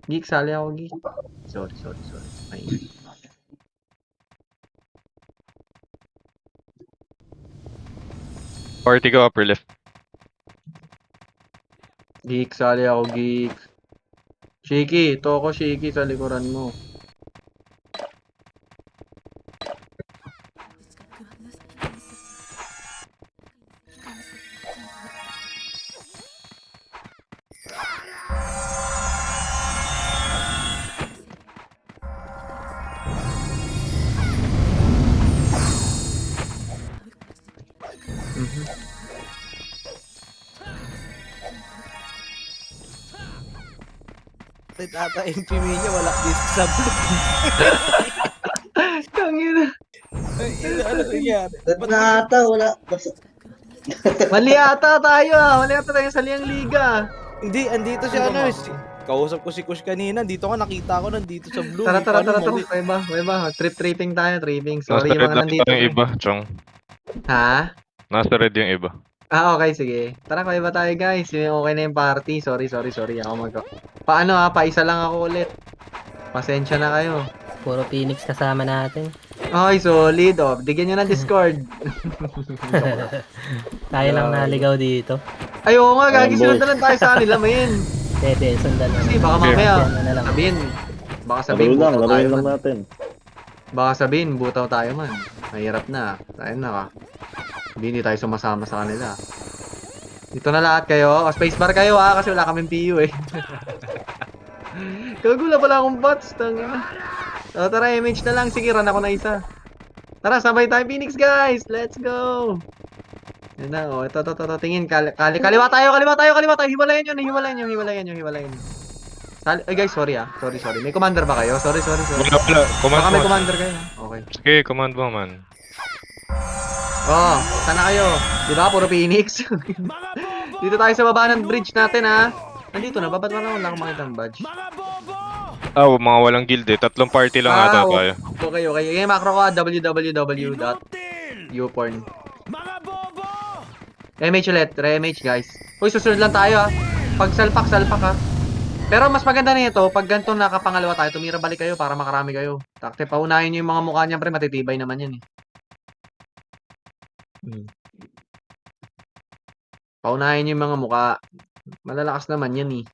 Geek, sali ako, geek. Sorry. Maingay. Party ko upper left. Geek, sali ako, geek. Shaky, toko shaky sa likuran mo. Kahit ata MP niya wala dito sa blue. Tangina. Ay, ano nangyari? Ba't na ata, wala. Mali ata tayo Mali ata tayo sa Liang Liga. Hindi, andito siya ano. Kausap ko si Kush kanina. Dito ko nakita ko nandito sa blue. Tara. Mali? Weba. Tripping tayo, tripping. Sorry Nasa yung red mga na nandito. yung iba, Chong. Ha? Nasa red yung iba. Okay, sige. Tara, kaya ba tayo, guys? Okay na yung party. Sorry. Ako Paano paisa lang ako ulit. Pasensya na kayo. Puro Phoenix kasama natin. Okay, solid. Bigyan nyo ng Discord. Tayo lang naligaw dito. Ay, oo nga, gagi. Ayun, Sunod boss. na lang tayo sa kanila, men. Dede, sundan na. Kasi baka Okay. mamaya, Yan na lang. sabihin, Laruin lang natin. baka sabihin, butaw tayo man. Mahirap na. Tayo na ka. Hindi tayo sumasama sa kanila. Dito na lahat kayo. Spacebar kayo kasi wala kaming PU eh. Kagula pala akong bots. Tangina. Tara, image na lang. Sige, run ako na isa. Tara, sabay tayo Phoenix, guys. Let's go. Yan na, ito. Tingin, kaliwa tayo. Hiwalayan nyo. Ay, guys, sorry. May commander ba kayo? Sorry. Wala. Command Baka may mo. commander kayo. Okay. Sige, command mo, man. Sana kayo. Diba, puro Phoenix. Dito tayo sa baba ng bridge natin, Nandito na, babat wala akong makita ng badge. Mga walang guild eh. 3 party lang ata tayo. Okay. Yung macro ko, www.uporn. MH ulit, re-MH guys. Uy, susunod lang tayo Pag salpak Pero mas maganda na ito, pag ganito nakapangalawa tayo, tumira balik kayo para makarami kayo. Takte, paunahin nyo yung mga mukha niyan, pre, matitibay naman yan Paunahin nyo yung mga mukha. Malalakas naman yan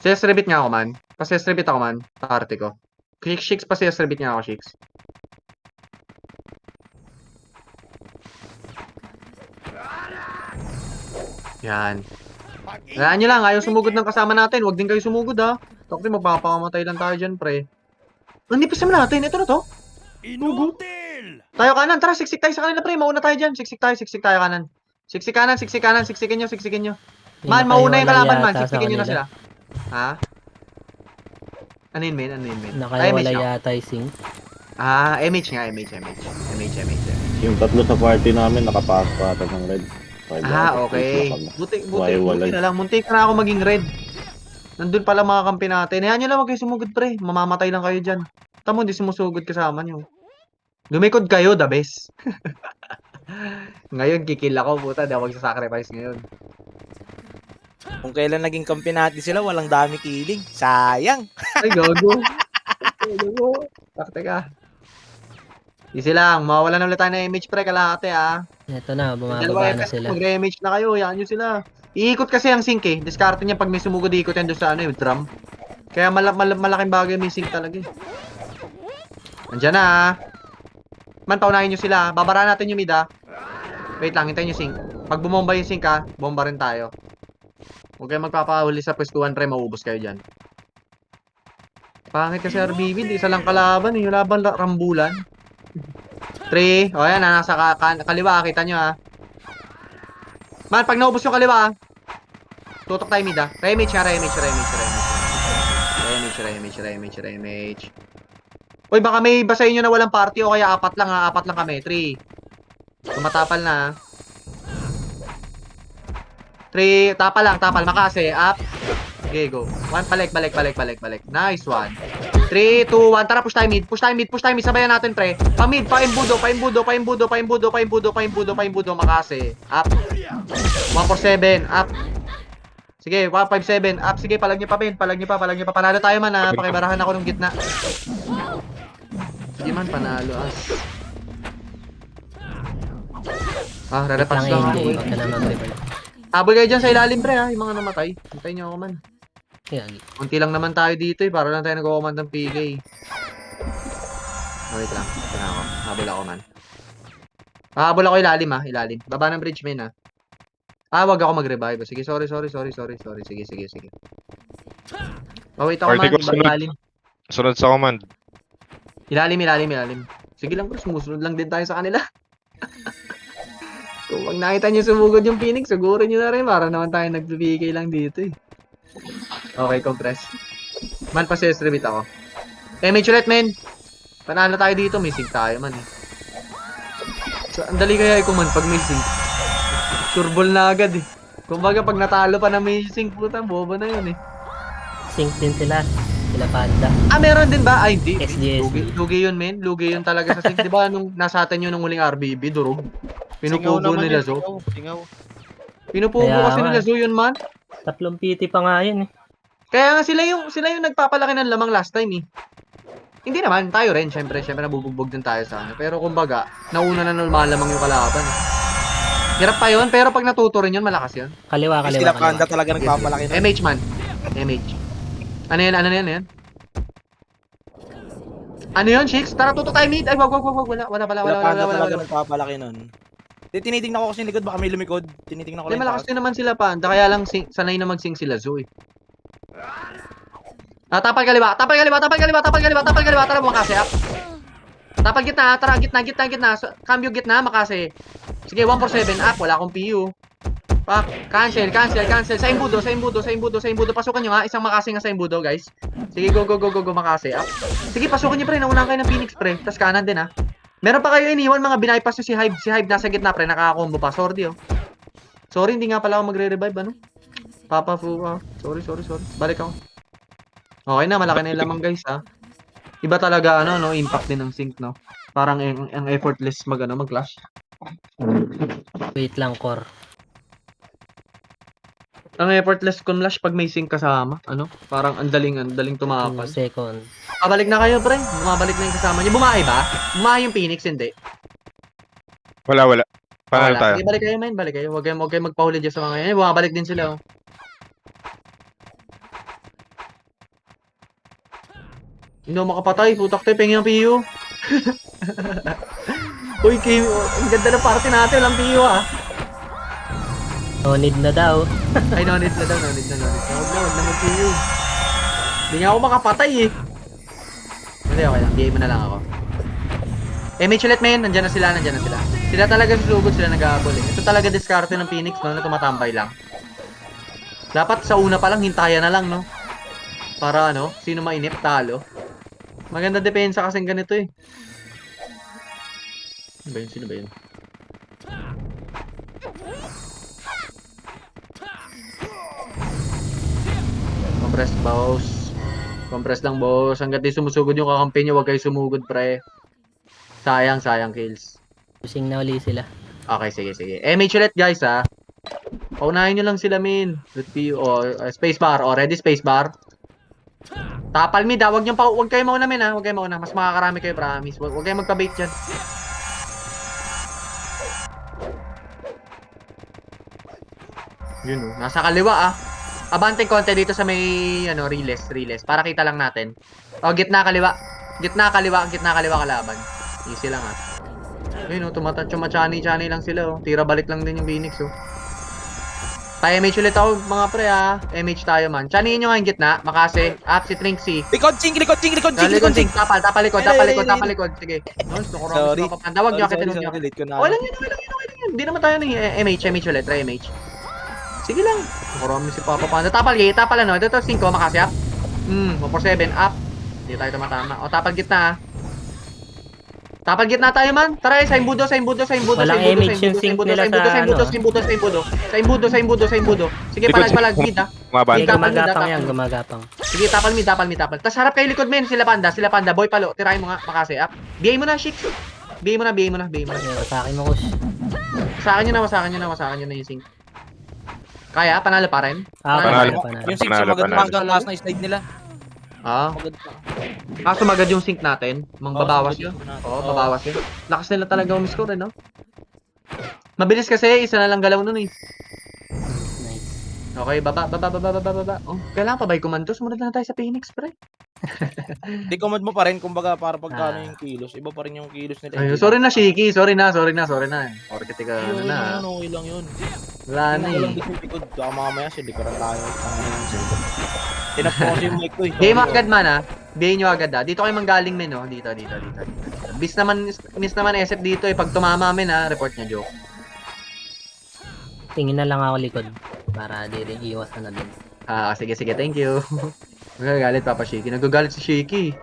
CS rebit nga ako man. Pa-CS rebit ako man. Tarte ko. Shix pa-CS rebit nga ako, Shix. Yan. Kayaan nyo lang, ayaw sumugod ng kasama natin. Huwag din kayo sumugod Takte, magpapakamatay lang tayo dyan, pre. Ang nipis naman natin. Ito na to. Inutil! Tayo kanan. Tara, siksik tayo sa kanila, pre. Mauna tayo dyan. Siksik tayo kanan. Siksik kanan. Siksikin nyo. Man, mauna yung kalaban, man. Siksikin nyo na sila. Ha? Ano yun, men? Nakaiwala MH yata yung sync. MH nga. Yung tatlo sa party namin, nakapasok pa ata ng red. Okay. Buti Walay. na lang. Muntik na ako maging red. Nandun pala mga kampi natin. Hayaan nyo lang, huwag kayo sumugod, pre. Mamamatay lang kayo dyan. Tamo, di sumusugod kasama nyo. Lumikod kayo, the best. Ngayon, kikil ako, puta. Di ako magsasacrifice ngayon. Kung kailan naging kampi natin sila, walang dami kiling. Sayang. Ay, gago. Takte ka. Easy lang. Mawala na ulit tayo ng image, pre. Kalahati, Ito na, Dalawa bumababa na FS, sila. mag-re-image na kayo. Hayaan nyo sila. Iikot kasi ang sync Discarte niya pag may sumugod, iikot yan doon sa yung drum. Kaya malaking bagay may sync talaga Andiyan na Man, paunahin nyo sila. Babara natin yung mid Wait lang, hintayin yung sync. Pag bumomba yung sync bomba rin tayo. Huwag kayo magpapahuli sa pwestuhan, pre. Maubos kayo dyan. Pangit kasi RBB. Di isa lang kalaban. Yung laban rambulan. 3. O yan, nasa kaliwa. Kita nyo Man, pag naubos yung kaliwa tutok tayo mid Remage. Uy, baka may iba sa inyo na walang party o kaya apat lang kami. 3. Tumatapal na 3, tapal. Makase, up. Okay, go. 1, balik. Nice one. 3, 2, 1. Tara, push time mid. Sabayan natin, pre. Pa-mid, pa-imbudo. Makase. Up. 147, up. Sige, 157. Up, sige, palag niyo pa, Ben. Palag niyo pa. Panalo tayo man, ha. Pakibarahan ako ng gitna. Sige man, panalo, as. Rerepass Lang lang ako, hindi. eh. Huwag ka na mag-revive. Habol kayo dyan sa ilalim, pre, ha. Yung mga namatay. Hintayin niyo ako man. Yan. Kunti lang naman tayo dito, eh. Para lang tayo nag-command ng PK. Wait lang. Tignan ako. Habol ako man. Habol ako ilalim, ha. Ilalim. Baba ng bridge, men, ha. Wag ako mag-revive. Sige, sorry. Sige. Wait ako, Party man. ko sunod. Ilalim. Sunod sa command. Ilalim. Sige lang, bro. Sumusunod lang din tayo sa kanila. Kung pag nakita nyo sumugod yung Phoenix, siguro nyo na rin. Para naman tayo nagbibigay lang dito, eh. Okay, compress. Man, pa-distribute ako. MH ulit, men. Panalo tayo dito. May sync tayo, man, eh. So, ang dali kaya man pag may sync. Sureball na agad, eh. Kumbaga, pag natalo pa na may sync, puta, bobo na yun, eh. Sync din sila. Sila Panda. Meron din ba? Ay, hindi. SGSD. Lugi yun, men. Lugi yun talaga sa sync. Di ba, nung nasa atin yun nung huling RBB, durog. Pinupugo nila, Zo. Singaw. Pinupugo Kaya kasi nga. nila, Zo, yun, man. 3 PT pa nga yan eh. Kaya nga sila yung nagpapalaki ng lamang last time, eh. Hindi naman, tayo rin. Siyempre, nabubugbog din tayo sa ano. Pero kumbaga, nauna na lumalamang yung kalaban, eh. Hirap pa yun, pero pag natuto rin yun, malakas yun. Kaliwa. Sila Panda talaga nagpapalaki na. MH, man. MH. Ano yan? Ano yun, Shakes? Tara, tuto tayo mid. Ay, wag. Wala pala. Sila Panda talaga nagpapalaki nun. Tinitignan ko kasi yung likod, baka may lumikod. Tinitignan ko Hindi, lang. malakas din naman sila Panda. Kaya lang, sanay na mag-sing sila, Zoe. Tapal kaliwa. Tara, makasi up. Tapal gitna, tara, gitna. Cambio gitna, makasi. Sige, 147 up. Wala akong PU. Pak, cancel. Sa imbudo. Pasukan nyo ha. Isang makasi nga sa imbudo, guys. Sige, go, makasi up. Sige, pasukan nyo, pre. Naunahan kayo ng Phoenix, pre. Tas kanan din, ha. Meron pa kayo iniwan, mga binaypass nyo si Hive. Si Hive nasa gitna, pre. Nakaka-combo pa. Sorry, oh. Sorry, hindi nga pala ako magre-revive, ano? Papa Fu, sorry. Balik ako. Okay na, malaki na yung lamang, guys, ha. Iba talaga, ano, no? Impact din ng sync, no? Parang ang effortless mag-clash. Wait lang, core. Ang effortless kumlash pag may sync kasama, ano? Parang ang daling 2 tumakas. second. Babalik na kayo, pre. Bumabalik na yung kasama niyo. Bumahay ba? Bumahay yung Phoenix, hindi. Wala. Panalo Wala. tayo. Sige, balik kayo, man. Balik kayo. Huwag kayo magpahuli dyan sa mga yan. Bumabalik din sila, oh. Hindi ako makapatay. Putak tayo, pengi ng PU. Uy, Kim. Ang ganda ng party natin. Walang PU, ah. No need na daw. Ay, no need na daw. Huwag na mag-PU. Hindi nga ako makapatay, eh. Hindi, okay lang. DA mo na lang ako. MH ulit, men. Nandiyan na sila. Sila talaga susugod, sila nag-aabol, eh. Ito talaga diskarte ng Phoenix, no? Na tumatambay lang. Dapat sa una pa lang, hintayan na lang, no? Para, ano, sino mainip, talo. Maganda depensa kasing ganito, eh. Sino ba yun? Compress lang, boss. Hanggat di sumusugod yung kakampi nyo, huwag kayo sumugod, pre. Sayang kills. Pusing na uli sila. Okay, sige. MH ulit, guys, ha. Paunahin nyo lang sila, min. Spacebar. Ready, spacebar. Tapal mid, ha. Huwag kayo mauna, min, ha. Huwag kayo mauna. Mas makakarami kayo, promise. Huwag kayo magka-bait dyan. Yun, oh. Nasa kaliwa, ah. Abante konti dito sa may, riles. Para kita lang natin. Gitna, kaliwa kalaban. Easy lang, ah. Yun, oh. Tumachani lang sila, oh. Tira balik lang din yung Phoenix, oh. Tayo MH ulit ako, mga pre, ah. MH tayo, man. Chanihin nyo nga yung gitna. Makasi. Up si Trinksy. Likod, ching! Tapal likod. Sige. Nice, Sorry. Tawag nyo, akitin nyo. Late ko na. Wala yun. Hindi naman tayo ng MH ulit. Try MH. Sige lang. Marami si Papa Panda. Tapal, ano. Ito 5, makasi up. 147, up. Hindi tayo tumatama. Tapal gitna, ah. Tapal gitna tayo, man. Tara, sa imbudo. Walang image yung sync nila sa ano. Sa imbudo. Sige, palag, mid, ah. Gumagapang. Sige, tapal mid. Tas harap kayo likod, men. Sila panda. Boy palo. Tirahin mo nga, makasi up. BA mo na, Shix. BA mo na. Sa akin mo, Kush. Wasakan nyo na yung sync. Kaya? Panalo pa rin? Panalo. Panalo. Yung 6 Panalo, maganda panalo. hanggang taas na slide nila. Ah. Maganda. Kaso magad yung sync natin. Babawas yun. Oo, Oo. babawas yun. Lakas nila talaga umiscore, no? Mabilis kasi, isa na lang galaw nun eh. Nice. Okay, baba. Oh, kailangan pa ba yung commando? Sumunod na tayo sa Phoenix, pre. Di command mo pa rin, kumbaga para pagkano Ah. yung kilos. Iba pa rin yung kilos nila. Ay, sorry na, Shiki. Sorry na. Orkit ka, Okay ano na. lang yun, okay lang yun. Wala na Tingnan ko lang eh. dito yung likod. Baka mamaya silikaran tayo. Tinap ko kasi yung mic ko eh. Game agad man ah. Bayin nyo agad ah. Dito kayo manggaling men oh. Dito. Miss naman SF dito eh. Pag tumama men ah, report nyo joke. Tingin na lang ako likod. Para di rin iwasan na din. Ah, sige, thank you. Nagagalit Papa Shiki. Nagagalit si Shiki.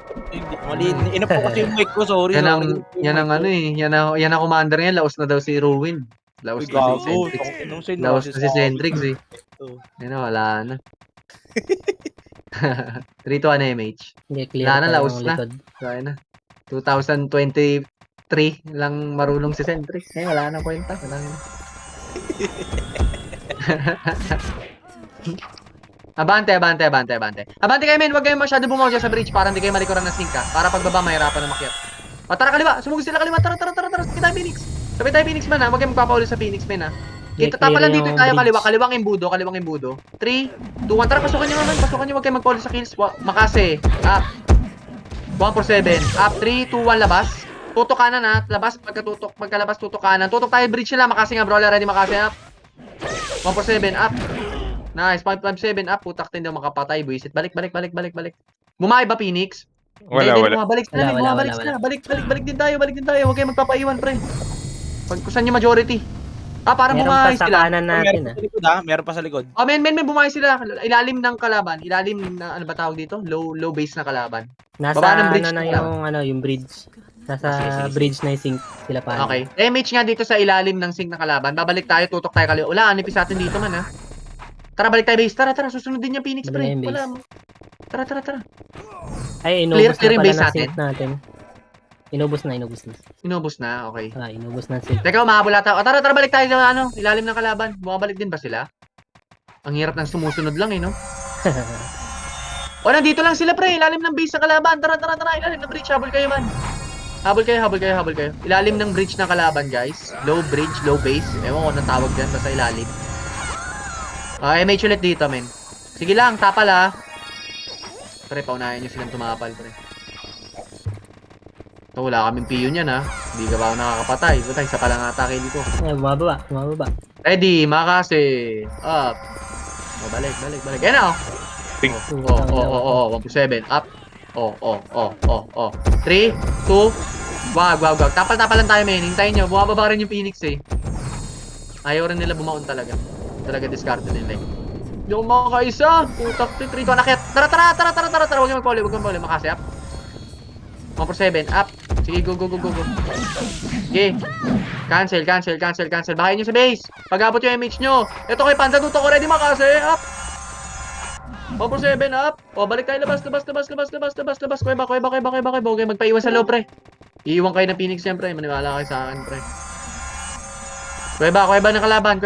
Mali, inap ko kasi yung mic ko, sorry. Yan ang, sorry. yan ang ano eh. Yan ang commander niya. Laos na daw si Ruin. Laos Uy, na si gago. Centrix. Nung sino Laos kasi na si sa- Centrix eh. Ito. Yan na, wala na. 3-1 MH. Hindi, clear Wala na, pa laos yung na. likod. Kaya na. 2023 lang marunong si Centrix. Eh, wala na kwenta. Wala na. Abante kayo men, huwag kayong masyado bumaw dyan sa bridge para hindi kayo malikuran ng sink para pagbaba mahirapan na makyat. O tara kaliwa, sumugod sila kaliwa, tara, sabay tayo Phoenix. Sabay tayo Phoenix man ha, huwag kayong magpapaulit sa Phoenix men ha. Kita Clear tapa lang dito yung tayo bridge. kaliwang imbudo. 3, 2, 1, tara pasukan nyo naman, huwag kayong magpaulit sa kills. Makase, up. 147, up, 3, 2, 1, labas. Tutok kanan ha, labas, pagkalabas tutok kanan. Tutok tayo bridge nila, makase nga brawler, ready makase up. 147, up. Nice, 557 up, putak din daw makapatay, buisit. Balik. Bumay ba Phoenix? Wala. Bumabalik sila, Wala. bumabalik sila. Balik din tayo. Huwag kayong magpapaiwan, pre. Pagkusan nyo majority. Ah, parang Meron bumay pa sa sila. kanan Meron natin pa sa likod ha, meron pa sa likod. Oh, men, bumay sila. Ilalim ng kalaban. Ilalim na, ano ba tawag dito? Low base na kalaban. Nasa Baba ng bridge ano na na yung bridge. Nasa Sige. bridge na yung sync sila pa. Okay. MH nga dito sa ilalim ng sink na kalaban. Babalik tayo, tutok tayo kaliwa. Wala, anipis natin dito man, ha? Tara, balik tayo base. Tara, susunod din yung Phoenix, Balik pre. na yung base. Wala mo. Tara. Ay, inubos Clear yung na pala base ng natin. sync natin. Inubos na. Inubos na, okay. Ah, inubos na sync. Teka, umahabol ata. O, tara, balik tayo sa ano, ilalim ng kalaban. Bumabalik din ba sila? Ang hirap ng sumusunod lang, eh, no? O, nandito lang sila, pre. Ilalim ng base sa kalaban. Tara. Ilalim ng bridge. Habol kayo, man. Habol kayo. Ilalim ng bridge ng kalaban, guys. Low bridge, low base. Ewan ko anong tawag dyan. Basta ilalim. MH ulit dito, men. Sige lang, tapal, ha. Pre, paunahin nyo silang tumapal, pre. Ito, wala kaming piyo niyan, ha. Hindi ka ba ako nakakapatay? Ito, isa pa lang atake dito. Ay, bumababa. Ready, makase. Up. O, balik. Ayan na, oh. Ting. 127. Up. 3, 2, wag. Tapal lang tayo, men. Hintayin nyo. Bumababa rin yung Phoenix, eh. Ayaw rin nila bumaon talaga. Talaga discard nila, eh. Hindi ako makakaisa. Putak, 3, 2, nakit. Tara. Huwag yung magpuli. Makase, up. 147, up. Sige, go. Sige. Cancel. Bahayin nyo sa base. Pag-abot yung MH nyo. Ito kay Panda, tutok ko ready makase. Up. 147, up. O, balik tayo. Labas. Kuweba. Huwag kayo magpaiwan sa loob, pre. Iiwan kayo ng Phoenix yan, pre. Maniwala kayo sa akin, pre. Kuweba ng kalaban.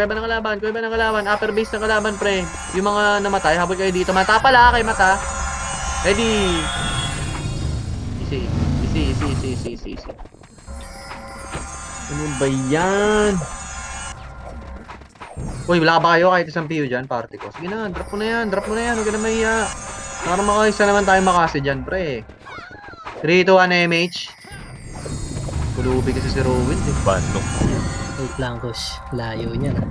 Upper base ng kalaban, pre. Yung mga namatay, habol kayo dito. Mata pala, kay mata. Ready. Easy. Ano ba yan? Uy, wala ba kayo kahit isang PO dyan, party ko? Sige na, drop mo na yan. Huwag ka na mahiya. Para makaisa naman tayo makasi dyan, pre. 3, 2, 1, MH. Kulubi kasi si Rowan, eh. Bandong. Wait lang, Kush. Layo niya na.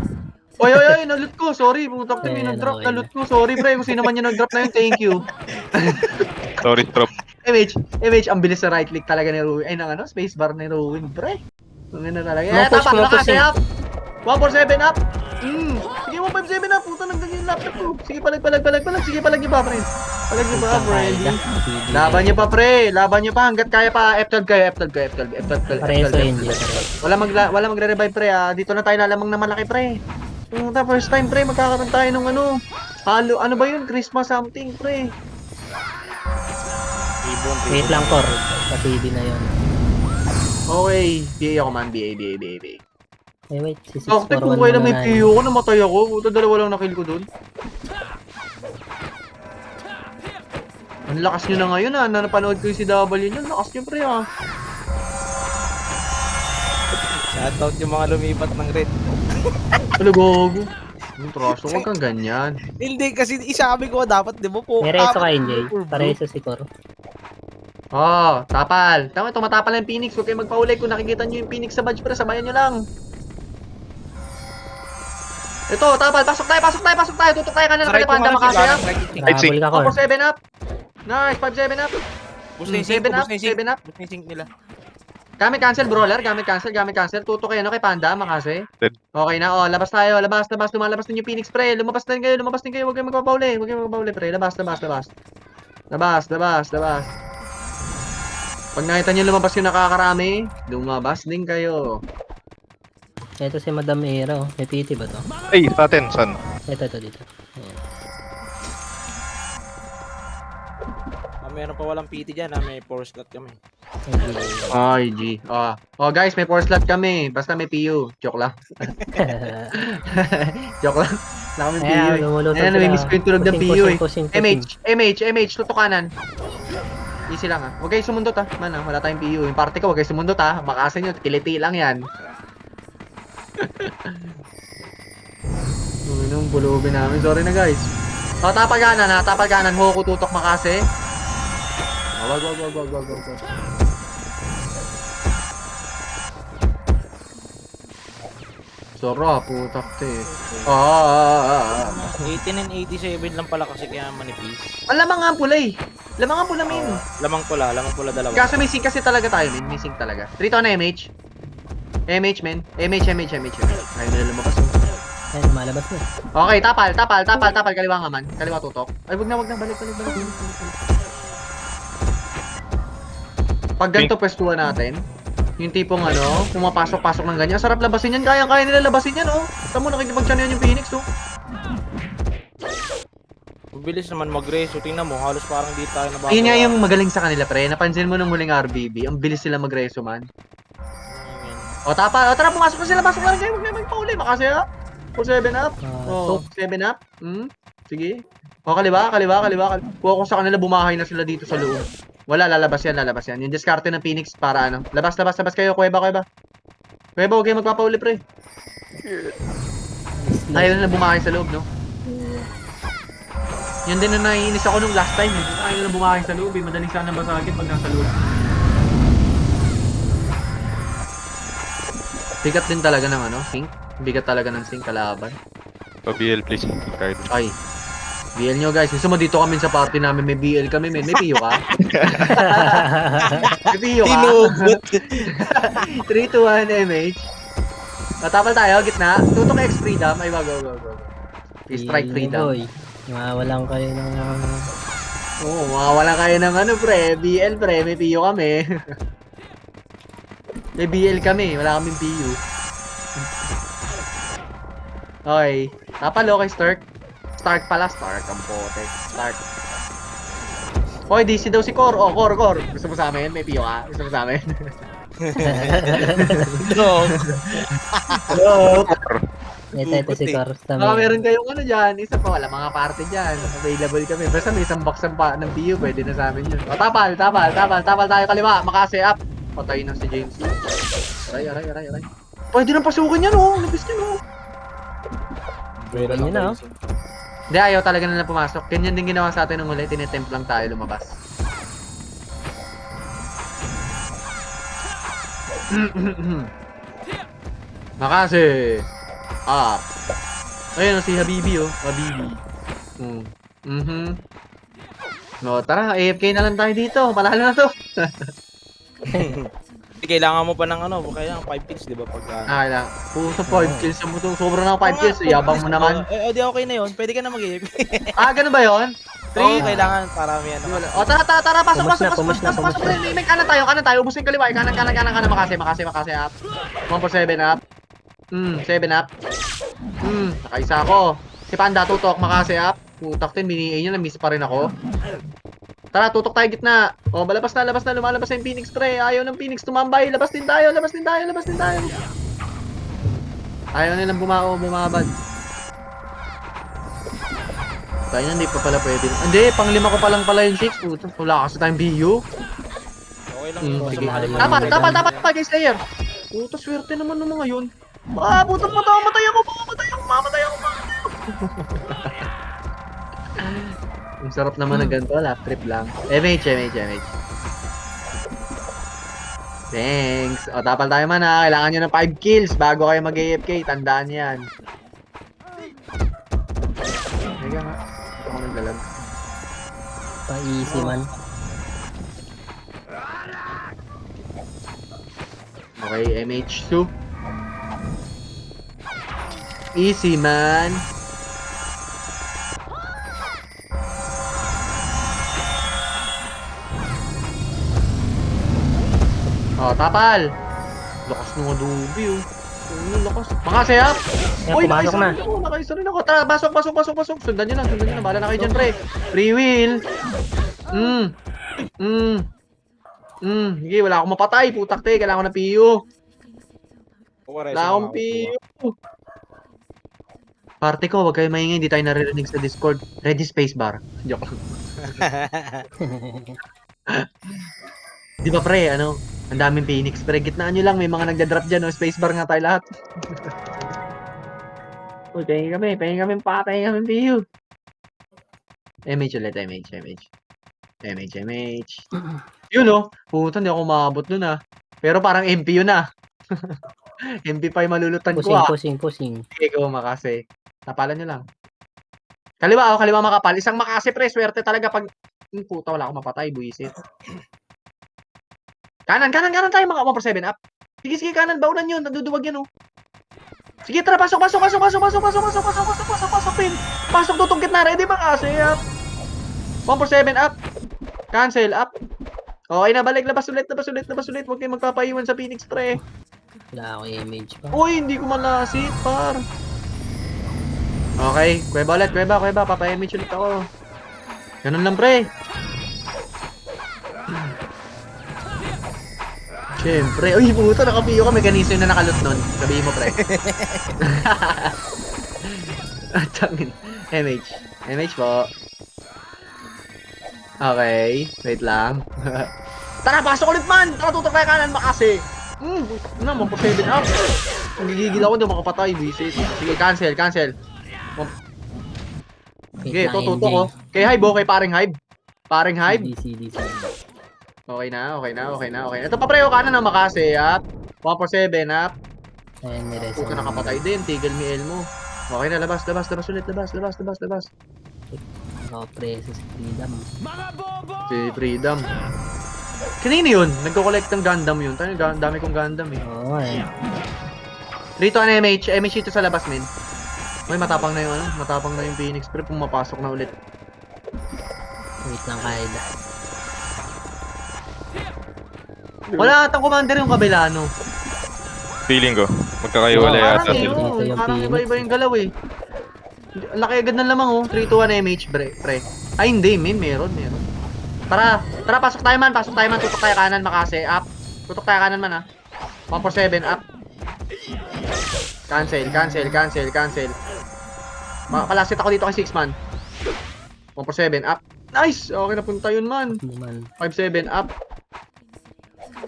Oy, nalut ko. Sorry, pumunta ko yung nag-drop. Okay Nalut ko. Sorry, pre. Kung sino man yung nag-drop na yun, thank you. Sorry, trop. MH, ang bilis sa right click talaga ni Ruin. Ay, spacebar ni Ruin, pre. Ang na talaga. Mo-push, Nakasi eh. up. 147 up. Sige, 157 up. Puta, nagdagin yung laptop ko. Sige, palag. Sige, palag niyo pa, pre. Laban niyo pa, pre. Hanggat kaya pa. F12 kayo. Pareso yun. Wala magre-revive, pre. Dito na tayo lalamang na malaki, pre. First time, pre. Magkakaroon tayo ng halo, ano ba yun? Christmas something, pre. Wait lang, Kor. Sa TV na yun. Okay. BA ako man. BA. Eh, wait. Si Bakit 641 kung kailan may muna na PO ko, namatay ako. Puta, dalawa lang nakill ko dun. Ang lakas nyo na ngayon ah. Napanood ko yung si W nyo. Lakas nyo pre ah. Shoutout yung mga lumipat ng red. Ano gogo? Yung traso, huwag kang ganyan. Hindi, kasi isabi ko dapat, di ba po? May reso apat ka, NJ. purple blue. Pareso si Cor. Oh, tapal. Tama, tumatapal ng Phoenix. Huwag kayo magpaulay. Kung nakikita nyo yung Phoenix sa badge pre, sabayan nyo lang. Ito, tapal. Pasok tayo, pasok tayo, pasok tayo. Tutok tayo kanina Sa right kay Panda yung makasi ah. Habol ka, Cor. 4-7 up. Nice, 5-7 up. Boost na yung 7 sync, up, boost na yung sync. 7 up. Boost na yung sync nila. Gamit cancel, brawler. Gamit cancel. Tutok kayo, no, kay Panda, makasi. Dead. Okay na, oh, labas tayo. Labas. Lumalabas din yung Phoenix, pre. Lumabas din kayo. Huwag kayong magpapauli. Pre. Labas. Pag nakita nyo lumabas yung nakakarami, lumabas din kayo. Ito si Madam Era, oh. May PT ba to? Ay, sa atin, son. Ito dito. Ayan. Meron pa walang PT dyan, may 4 slot kami. Ay, G. Oh, guys, may 4 slot kami. Basta may PU. Joke lang. Joke lang. Wala kami PU Ayan, eh. lumulusog Ayan, namimiss ko yung tunog ng PU eh. pushing. MH, tutok kanan. Easy lang ah. Huwag kayo sumundot ah. Man ah, wala tayong PU. Yung party ko, huwag kayo sumundot ah. Makasan nyo, kiliti lang yan. Nung bulubin namin. Sorry na guys. Oh, tapal kanan. Hoku tutok makase. Oh, wag. Sarap, putak te. 18 and 87 lang pala kasi kaya manipis. Ang lamang nga pula eh. Lamang nga pula min. Lamang pula dalawa. Kaso may sync kasi talaga tayo min. May sync talaga. 3 to na MH. MH men. MH. Ayaw nila lumabas. Oh. Ayan, malabas na. Okay, tapal. Kaliwa nga man. Kaliwa tutok. Ay, wag na. Balik. Pag ganito pwestuhan natin, yung tipong ano, pumapasok-pasok ng ganyan, sarap labasin yan. Kaya nila labasin yan, oh. Tamo, nakikipag-chan yan yung Phoenix, oh. Mabilis naman mag-reso. Tingnan mo, halos parang di tayo nabagawa. Ayun nga yung magaling sa kanila, pre. Napansin mo nung huling RBB, ang bilis sila mag-reso, man. O, tapa. O, tara, pumasok na sila. Pasok na rin kayo. Huwag na magpauli. Makasi, ha? 4-7 up. O, 7 up. Sige. O, kaliwa. Kung ako sa kanila, bumahay na sila dito sa loob. Wala, lalabas yan. Yung diskarte ng Phoenix para ano. Labas kayo. Kuweba. Kuweba, huwag kayo magpapauli, pre. Ayaw na bumahay sa loob, no? Yan din na naiinis ako nung last time, eh. Ayaw na bumahay sa loob, eh. Madaling sana basagin pag nasa loob. Bigat din talaga ng ano, sync. Bigat talaga ng sync kalaban. Pa-BL, please. Card. Ay. BL nyo guys, gusto mo dito kami sa party namin, may BL kami, men. May PO ka? May PO ka? Tinugot. 3-2-1 MH. Matapal tayo, gitna. Tutok X freedom. Ay, wag. Strike freedom. Boy. Mawalan kayo ng... Oo, mawawala kayo ng ano, pre. BL, pre. May PO kami. May BL kami. Wala kaming PO. Okay. Tapal, okay, Stark. Stark pala. Stark ang pote. Stark. Hoy, DC daw si Cor. Oh, Cor. Gusto mo sa amin? May PO ka? Gusto mo sa amin? Dog. Hello. Ito si Cor. Baka meron kayong ano dyan. Isa pa, wala mga party dyan. Available kami. Basta may isang box ng PO. Pwede na sa amin yun. O, tapal tayo kaliwa. Makase up. Patay na si James. Aray. Pwede nang pasukin yan, oh. Labis yan, oh. Ganyan na, oh. Hindi, ayaw talaga na pumasok. Ganyan din ginawa sa atin nung huli. Tinetempt lang tayo lumabas. Makase. Up. Ayun, si Habibi, oh. Habibi. No, tara, AFK na lang tayo dito. Panalo na to. Kailangan mo pa ng ano, kailangan 5 kills, di ba? Pag Lang. Puso 5 kills mo to. Sobrang na 5 kills. Yabang mo naman. Di okay na yun. Pwede ka na mag-AFK. Ganun ba yun? Oo, kailangan parami yan. O, tara, pasok. Pumus na. May kanan tayo. Ubus yung kaliwa. Kanan. Makase up. 1-4-7 up. 7 up. Nakaisa ako. Si Panda, tutok, makase up. Putak din, biniay niya, na-miss pa rin ako. Tara, tutok tayo gitna. O, labas na, lumalabas na yung Phoenix, pre. Ayaw ng Phoenix tumambay. Labas din tayo. Ayaw nilang bumabad. Tayo na, hindi pa pala pwede. Hindi, pang 5 ko pa lang pala yung 6. Puto, wala kasi tayong BU. Okay lang. Sige. Sumali mo Tapal, yung tapal, maganda. tapal, guys, Slayer. Puto, swerte naman ng mga yun. Ah, puto, mamatay ako. Ang sarap naman ng ganito, lap trip lang. MH. Thanks. O, tapal tayo man ha. Kailangan nyo ng 5 kills bago kayo mag-AFK. Tandaan yan. Teka nga. Ito ko naglalag. Pa-easy man. Okay, MH2. Easy man. Oh, tapal. Lakas ng adobe oh. Oh, lakas. Makasay ha. Yan, pumasok na. Nakaisa rin ako. Tara, pasok. Sundan nyo na. Bahala na kayo dyan, pre. Free will. Sige, wala akong mapatay. Putak te, kailangan ko ng PU. Wala akong PU. Parte ko, wag kayo maingay. Hindi tayo naririnig sa Discord. Ready spacebar. Joke lang. Di ba pre, ano? Ang daming Phoenix. Pre, gitnaan nyo lang. May mga nagda-drop dyan. No? Spacebar nga tayo lahat. Uy, pahingin kami patay kami PU. MH ulit, MH. Yun oh. Puta, hindi ako maabot nun ah. Pero parang MP yun ah. MP pa yung malulutan ko ah. Pusing. Sige, go makase. Tapalan nyo lang. Kaliwa makapal. Isang makase pre, swerte talaga pag... puta, wala akong mapatay, buisit. Kanan tayo mga 1/7 up. Sige, kanan, baunan yun. Naduduwag yan oh. Sige, tara, pasok, pin. Pasok, tutong gitna, ready makase up. 1/7 up. Cancel up. Okay na, balik. Labas ulit. Huwag kayong magpapaiwan sa Phoenix, pre. Wala ako image pa. Uy, hindi ko malasit, par. Okay, kuweba ulit. Papa-image ulit ako. Ganun lang, pre. Siyempre. Uy, puto, nakapiyo ka. Mekanismo na nakalot nun. Sabihin mo, pre. Tangin. MH po. Okay, wait lang. Tara, pasok ulit man! Tara, tutok tayo kanan, makasi! Na, 1/7 up. Nagigigil ako, hindi makapatay, visit. Sige, cancel. Sige, ito, tutok ko. Kay Hive, kay paring Hive. CD. Okay na. Ito pa preo kanan na makasi, up. 1/7 up. Ayun, nireso. Puta, nakapatay din, tigil mi Elmo. Okay na, labas ulit, labas. Ako preso sa freedom. Mga bobo! Si Freedom. Kanino yun? Nagko-collect ng Gundam yun. Tayo, dami kong Gundam eh. Oo eh. Rito ang MH ito sa labas, men. Uy, matapang na yung Phoenix, pero pumapasok na ulit. Wait lang Kaida. Wala atang commander yung kabila, no? Feeling ko. Magkakaiwala Parang yata eh, sila. Dito yung parang Phoenix. iba-iba yung galaw eh. Ang laki agad ng lamang oh. 3-2-1 MH, pre. Ay, hindi, meron. Tara, pasok tayo man. Tutok tayo kanan, makase, up. Tutok tayo kanan man ah. 1/7, up. Cancel. Palasit ako dito kay 6 man. 1/7, up. Nice! Okay, napunta yun man. Buman. 5/7, up.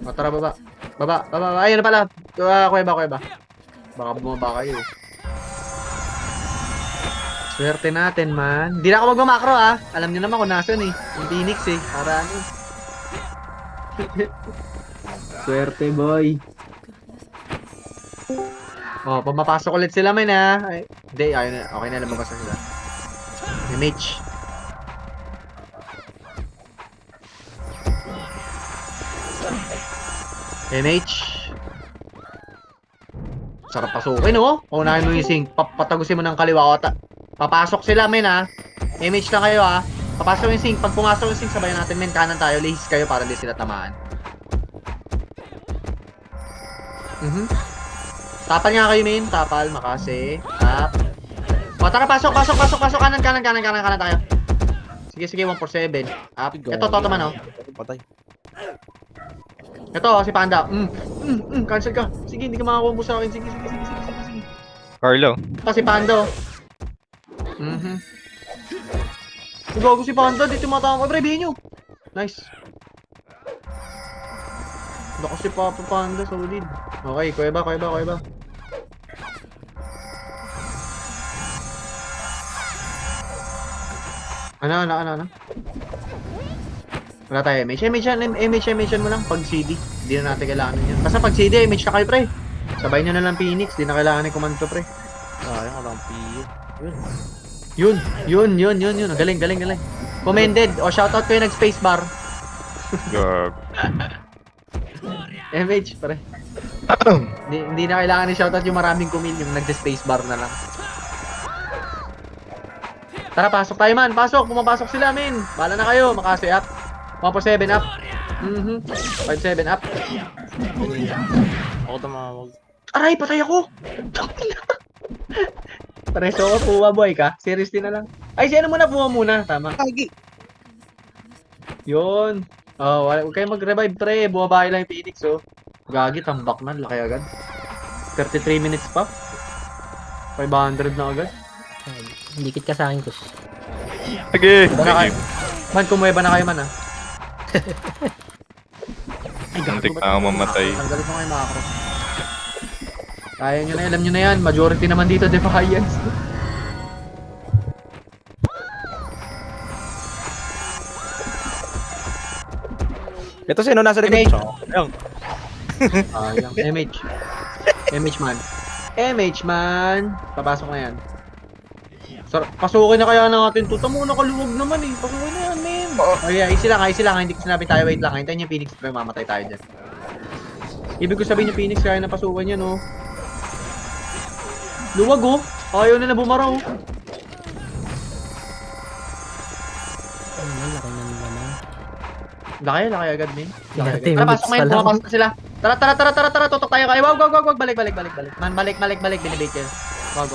O, tara, baba. Ayun na pala. Kuweba. Baka bumaba kayo eh. Swerte natin, man. Hindi na ako magmamakro, ah. Alam niyo naman kung nasan eh. Yung Phoenix eh. Para ano. Swerte, boy. Oh, pumapasok ulit sila, man, ah. Ay, hindi, ayun na. Okay na, lumabas na sila. MH. MH. Sarap pasukin, oh. Unahin mo yung sink. Patagusin mo ng kaliwa. Papasok sila, men, ha. MH na kayo, ha. Papasok yung sink. Pag pumasok yung sink, sabayan natin, men. Kanan tayo. Lihis kayo para di sila tamaan. Tapal nga kayo, men. Tapal, makase. Tap. O, tara, pasok. Kanan tayo. Sige, 1/7. Up. Ito, toto man, oh. Patay. Ito, si Panda. Cancel ka. Sige, hindi ka makakombo sa akin. Sige. Carlo. Kasi Pando. Gago si Panda, di tumatama. Pre, bihin nyo. Nice. Lakas si Papa Panda, solid. Okay, kuya ba. Ano? Wala tayo MH. MH mo lang pag CD. Hindi na natin kailangan yun. Basta pag CD, MH na kayo, pre. Sabay nyo na lang Phoenix. Di na kailangan ni Command to, pre. Sayang, walang piyo. Yun. Galing. Commended. O, shoutout ko yung nag-spacebar. Gag. MH, pre. Hindi na kailangan ni shoutout yung maraming kumil. Yung nag-spacebar na lang. Tara, pasok tayo, man. Pumapasok sila, men. Bala na kayo. Makasi up. 147 up. 57 up. Ako tumawag. Aray, patay ako. Pareso ko, puwa boy ka. Seriously na lang. Ay, si ano muna, puwa muna. Tama. Lagi. Yun. Oh, huwag kayo mag-revive, pre. Bumabahay lang yung Phoenix, oh. Gagi, tambak na. Laki agad. 33 minutes pa. 500 na agad. Dikit ka sa akin, Kus. Sige. Ba na kayo? Man, kumuweba na kayo, man, ah. Ay, Muntik gago, na ako mamatay. Tanggalin mo kayo makro. Kaya nyo na, alam nyo na yan. Majority naman dito, Defiance. Ito sino nasa likod? MH. Ayun. Yung MH. MH man. Papasok na yan. Pasukin na kaya natin to. Tamo, nakaluwag naman eh. Pasukin na yan, men. Oh yeah, easy lang. Hindi ko sinabi tayo. Wait lang. Hintayin yung Phoenix. Pero mamatay tayo dyan. Ibig ko sabihin yung Phoenix kaya napasukan yan, oh. Luwag, oh. Ayaw na bumaraw, oh. Laki na naman. Laki agad, men. Laki agad. 30 Tara, pasok minutes ngayon. pa lang. Pumapasok na sila. Tara. Tutok tayo kayo. Wag. Balik. Man, balik. Binibake kayo. Wag.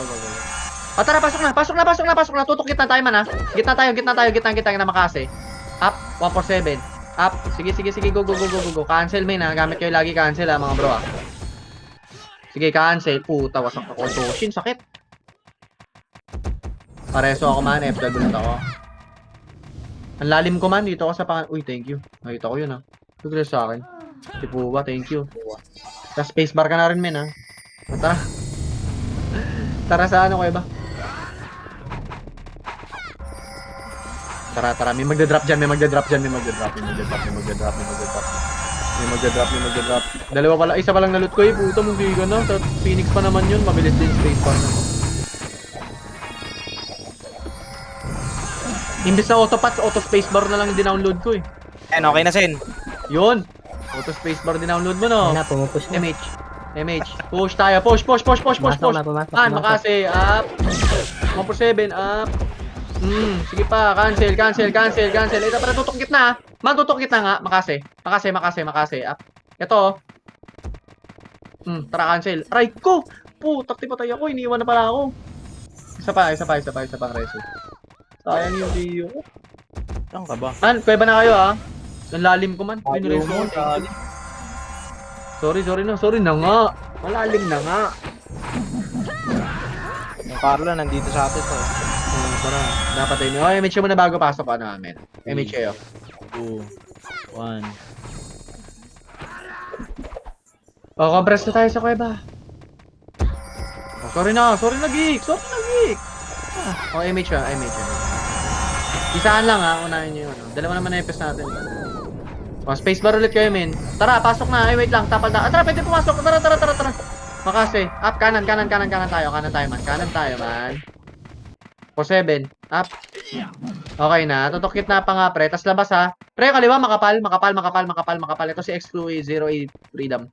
O, tara, pasok na. Tutok gitna tayo, man, ha. Gitna tayo na makasi. Up, 147. Up. Sige. Go. Cancel, men, ha. Gamit kayo lagi cancel, ha, mga bro, ha. Sige, cancel. Puta, wasak ako. Doshin, sakit. Pareso ako, man. FW na ako. Ang lalim ko, man. Dito ako sa pang... Uy, thank you. Nakita ko yun, ha. Tugres sa akin. Si Puwa, thank you. Sa spacebar ka na rin, men, ha. O, tara. Tara sa ano, kayo ba? Tara. May magda-drop dyan. Dalawa pala. Isa pa lang na loot ko, eh. Puta, hindi ka na. Sa Phoenix pa naman yun. Mabilis din spacebar na. Imbis na auto spacebar na lang din-download ko, eh. Ayun, okay na, Sen. Yun. Auto spacebar din-download mo, no? Ayun na, pumupush na. MH. Push tayo. Push. Pumasok na, pumasok. Makasi. Up. 147. Up. Sige pa. Cancel. Ito para tutok gitna. Man, tutok gitna nga. Makasi. Up. Ito. Tara, cancel. Aray ko. Putak, patay ako. Iniwan na pala ako. Isa pa. Reso. Sayang yung video ko. Saan ka ba? Man, kuya ba na kayo, ha? Ang lalim ko, man. Pinreso ko. Sorry na nga. Malalim na nga. Yung Carlo nandito sa atin to. Tara. Dapat tayo. Oh, MH mo na bago pasok pa namin. MH kayo. 2, 1. Oh, compress na tayo sa kuweba. Oh, sorry na, geek. Oh, MH. Isaan lang, ha. Unahin nyo yun. Dalawa naman na FPS natin. Oh, spacebar ulit kayo, men. Tara, pasok na. Ay, wait lang. Tapal na. Tara, pwede pumasok. Tara. Makasi. Up, kanan tayo, man. 7. Up. Okay na. Tutok na pa nga, pre. Tas labas, ha. Pre, kaliwa, makapal. Ito si X2A08 Freedom.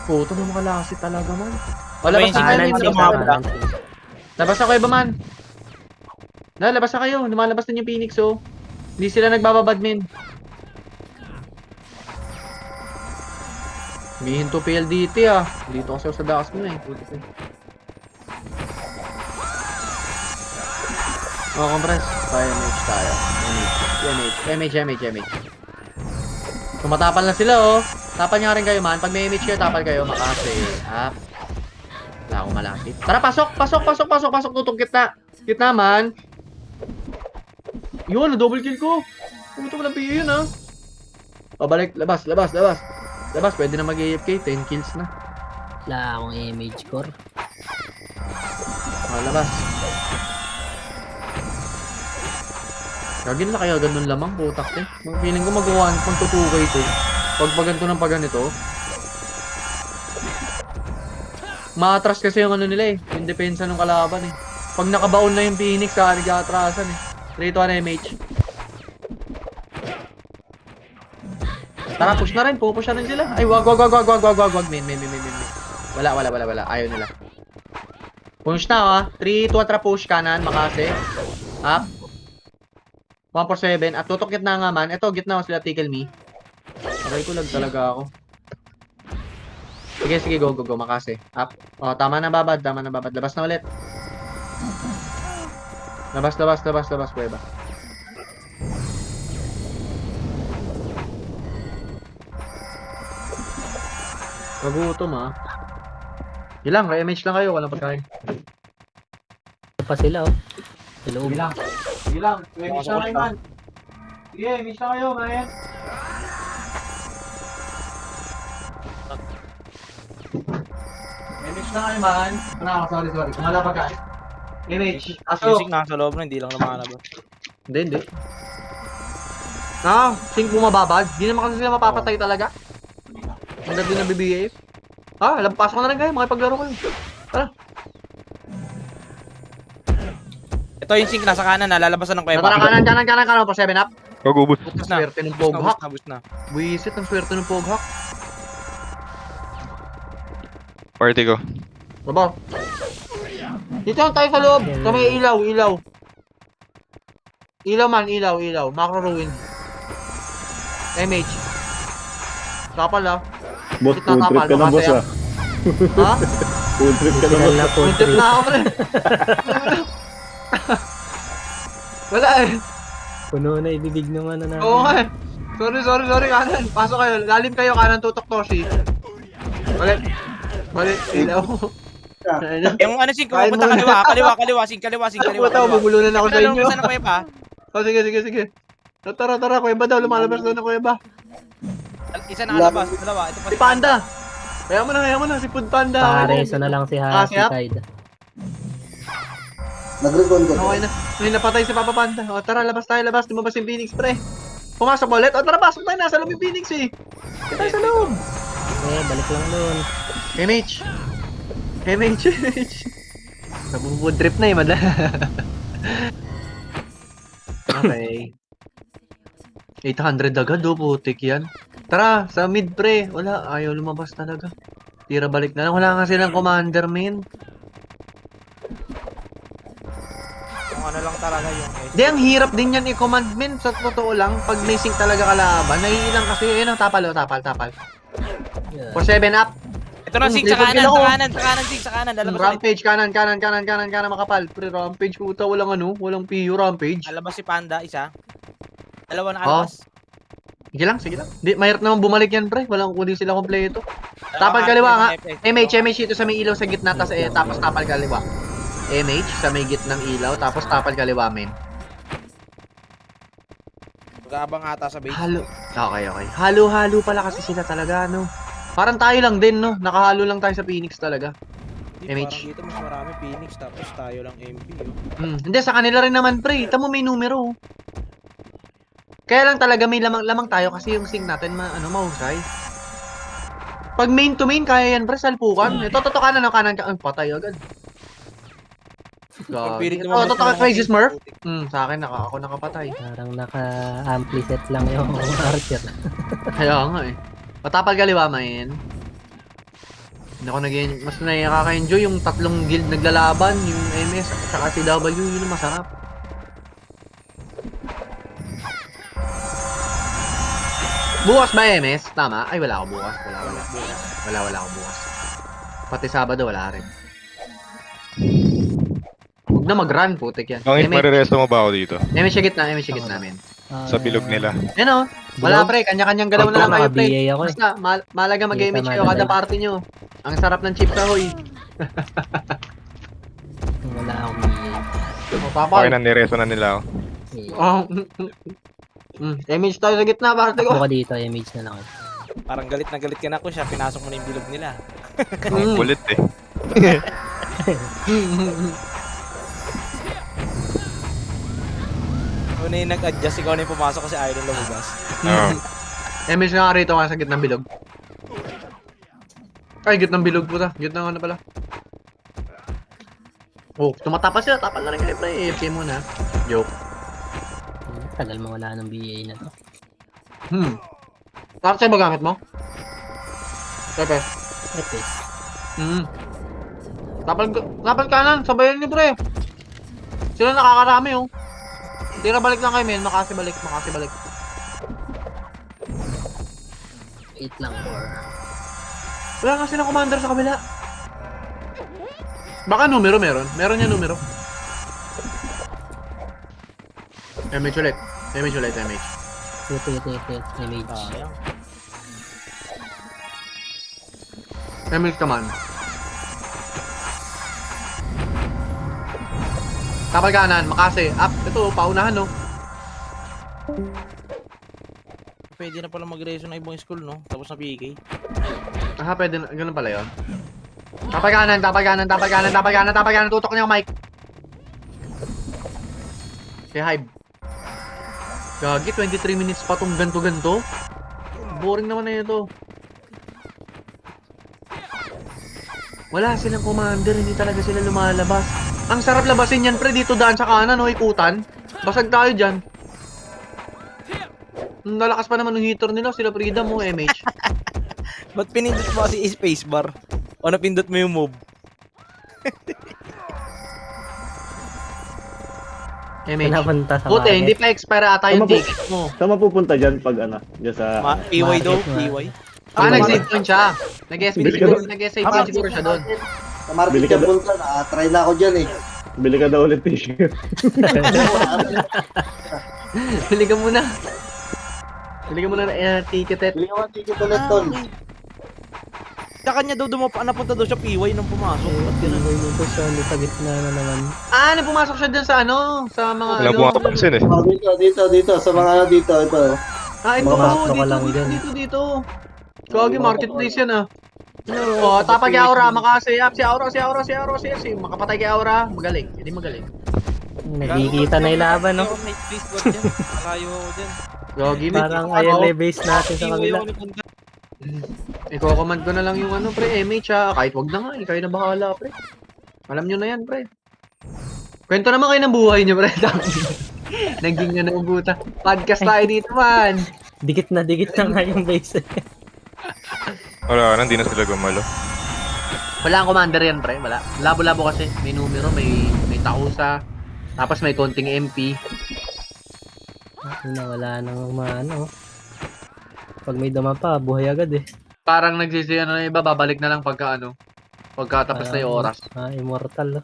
Puto na makalasi talaga, man. O, labas May na kayo, signal men. sa mga Labas na kayo ba, man? Labas na kayo. Lumalabas na yung Phoenix, oh. Hindi sila nagbababad, men. May hinto PLDT, ah. Dito kasi ako sa dakas mo, eh. Oh, compress. MH tayo. MH. Tumatapal na sila, oh. Tapal nga rin kayo, man. Pag may MH kayo, tapal kayo. Makasi. Up. Wala ako malapit. Tara, pasok, tutong gitna. Gitna man. Yun, double kill ko. Pumunta mo lang PA yun, ha. O, balik, labas. Labas, pwede na mag-AFK, 10 kills na. Wala akong image core. O, labas. Gagin na kaya ganun lamang, putak eh. Feeling ko magtutukay ito. Pag paganto ng paganito. Maatras kasi yung ano nila eh. Yung depensa ng kalaban eh. Pag nakabaon na yung Phoenix, nag-aatrasan eh. Rito ka na MH. Tara, push na rin. Pupush na rin sila. Ay, wag. Min. Wala. Ayaw nila. Push na ha. 3, 2, atra push. Kanan, makase. Up. 147. At tutok gitna nga man. Ito, gitna ko sila. Tickle me. Okay ko lang talaga ako. Sige. Go. Makase. Up. O, tama na babad. Labas na ulit. Labas. Pweba. Magutom ha. Ilang, MH lang kayo, walang pagkain. Ito pa sila, oh. Sa loob. Sige lang, MH lang kayo man. Sige, MH lang kayo, man. MH lang kayo man. Sorry. Kung wala pagkain. MH, aso. Music nasa loob na, hindi lang lumalabas. Hindi. Sing bumababag. Di naman kasi sila mapapatay talaga. Ang ganda na BBA. Pasok na rin kayo. Makipaglaro kayo. Tara. Ito yung sink nasa kanan na, lalabasan ng kuweba. Tara, kanan. Pa 7 up. Gagubos. Boost na. Swerte ng Poghawk. Boost na. Buisit ng swerte ng Poghawk. Party ko. Baba. Dito lang tayo sa loob. Sa may ilaw. Ilaw. Macro ruin. MH. Kapal ah. Boss, Kita food trip kapal, ka na, boss makasaya. ah. Ha? Food trip ka na, boss. Final na po. Puntit na ako pre. Wala eh. Puno na ibibig ng ano na. Oo nga eh. Sorry kanan. Pasok kayo. Lalim kayo kanan tutok Toshi. Balik. Ilaw. Yung ano sink, Kain pupunta muna. kaliwa, sink. Puta, bubulunan ako sa inyo. Lalabasan ng kuweba. Sige. Tara, kuweba daw. Lumalabas daw ng kuweba. Isa nakalabas, dalawa. Ito pa Si Panda. Kaya mo na. Si Food Panda. Pareso na lang si Kasi up. Tide. Okay na. May napatay si Papa Panda. O tara, labas tayo. Lumabas yung Phoenix, pre. Pumasok mo ulit. O tara, pasok tayo. Nasa loob yung Phoenix eh. Kita tayo sa loob. Balik lang doon. MH. Nabubud trip na eh, madla. Okay. 800 agad putik yan. Tara, sa mid pre. Wala, ayaw lumabas talaga. Tira balik na lang. Wala nga silang commander, men. Yung ano lang talaga yung Di, ang hirap din yan i-command, men. Sa totoo lang, pag may sync talaga kalaban, naiilang kasi, yun ang tapal. Yeah. For 7 up. Ito na sink sa Likod kanan, nila ko. sink sa kanan, lalabas ulit. Rampage, kanan, makapal. Pre, rampage, puta, walang PU rampage. Lalabas si Panda, isa. Dalawa na alabas. Sige lang. Di, mahirap naman bumalik yan, pre. Walang kundi sila kompleto. Tapal kaliwa nga. MH ito sa may ilaw sa gitna, tapos tapal kaliwa. MH sa may gitnang ilaw, tapos tapal kaliwa, men. Magabang ata sa base. Okay. Halo pala kasi sila talaga, no? Parang tayo lang din, no? Nakahalo lang tayo sa Phoenix talaga. Parang MH. dito mas marami Phoenix, tapos tayo lang MP. Hindi, sa kanila rin naman, pre. Tamo may numero. Kaya lang talaga may lamang tayo kasi yung sync natin mahusay. Pag main to main, kaya yan, pre, salpukan. Ito, totokanan ng kanan ka. Ay, patay agad. Pagpirit Ito, totokan, Crazy Smurf. Sa akin, ako nakapatay. Parang naka-ampli set lang yung Archer. Kaya nga eh. Patapal kaliwa, man. Hindi ako mas nakaka-enjoy yung tatlong guild naglalaban, yung MS at saka CW, yun yung masarap. Bukas ba MS? Tama? Ay, wala ako bukas. Wala ako bukas. Pati Sabado, wala rin. Huwag na mag-run, putik yan. Bangit, mariresto mo ba ako dito? MS siya gitna, men. Sa bilog nila. Yan o. Wala pre, kanya-kanyang galaw na lang kayo pre. Naka-BA ako eh. Basta, malaga mag-MH kayo kada party nyo. Ang sarap ng chips ahoy. Wala akong BA. O, tapal. Okay na, nireso na nila ako. Oh. Image tayo sa gitna, parte Takbo ko. ka dito, image na lang. Parang galit na galit ka na ko siya. Pinasok mo na yung bilog nila. Ang kulit eh. Kung na yung nag-adjust, ikaw na yung pumasok kasi ayaw nang lumabas. Oo. Image nga rito nga sa gitnang bilog. Ay, gitnang bilog puta. Gitnang ano pala. Oh, tumatapas sila. Tapal na rin kayo, pre. AFK muna. Joke. Tagal mo wala ng BA na to. Tapos sa'yo ba gamit mo? Pepe. Epis. Tapal kanan. Sabayan niyo, pre. Sila nakakarami, oh. Tira balik lang kayo, men. Makasi balik. Wait lang for. Wala kasi ng commander sa kabila. Baka numero meron. Meron niya numero. Image ulit. Image. Wait. Image. Sayang. Image command. Tapal kanan. Makasi. Up. Ito, paunahan, no. Pwede na pala mag-reso ng ibang school, no? Tapos na PK. Aha, pwede na. Ganun pala yun. Tapal kanan. Tutok niya yung mic. Si Hive. Gagi, 23 minutes pa tong ganto-ganto. Boring naman na ito. Wala silang commander, hindi talaga sila lumalabas. Ang sarap labasin yan, pre. Dito daan sa kanan, no? Ikutan. Basag tayo dyan. Nalakas pa naman ng heater nila. Sila freedom mo, MH. Ba't pinindot mo kasi spacebar? O napindot mo yung move? MH. Pinapunta sa Buti, market. hindi pa expire ata yung Tama po. ticket mo. Saan mapupunta dyan pag ano? Dyan sa... PY daw, Market na. PY. Nag-save doon siya. Nag-save doon siguro siya doon. Sa market Bili ka ka punta, try na ako dyan eh. Bili ka daw ulit t-shirt. Bili ka muna. Bili ka muna na ticket. Bili ka ticket ulit tol. Sa kanya daw napunta daw siya PY nung pumasok. Ba't ganun? Dito siya, sa gitna na naman. Pumasok siya dun sa ano? Sa mga Wala mo kapansin eh. Oh, dito, sa mga dito, ito. Ito Pumasok ka lang dyan. dito. Kagi marketplace yan ah. Oh, tapag kay Aura, makasi up si Aura. Makapatay kay Aura, magaling. Hindi magaling. Nagkikita na yung laban, no? May spacebar dyan. Malayo ako dyan. Gagi, Parang ayan na base natin sa kabila. Iko-command ko na lang yung ano, pre, MH ah. Kahit wag na nga, kayo na bahala, pre. Alam nyo na yan, pre. Kwento naman kayo ng buhay nyo, pre. Naging na naubuta. Podcast tayo dito, man. Dikit na nga yung base. Wala na, hindi na sila gumalo. Wala ang commander yan, pre. Wala. Labo-labo kasi. May numero, may takusa. Tapos may konting MP. Wala nang maano. Pag may dama pa, buhay agad eh. Parang nagsisiyan na iba, babalik na lang pagka ano. Pagkatapos na yung oras. Immortal, no?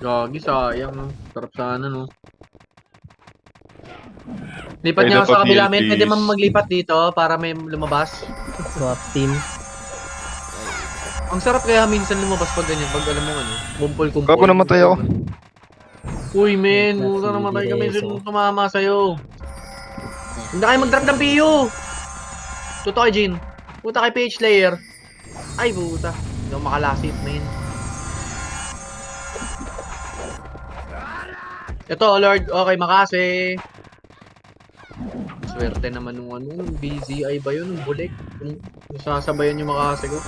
Gagi, sayang, no. Sarap sana, no. Lipat Pwede niya ako pa sa kabila, men. PLPs. Pwede man maglipat dito para may lumabas. Swap team. Ang sarap kaya minsan lumabas pag ganyan, pag alam mo ano, kumpol-kumpol. Kako namatay ako. Uy, men, That's mura namatay really kami reso. sino tumama sa'yo. Hindi kayo mag-drop ng PU. Tuto kay Jin. Puta kay PH Slayer. Ay, puta. Hindi ako makalasit, men. Ito, Lord. Okay, makasi. Swerte naman nung ano, BZI ba yun? Nung bulik. Kung sasabayan yung makasi ko.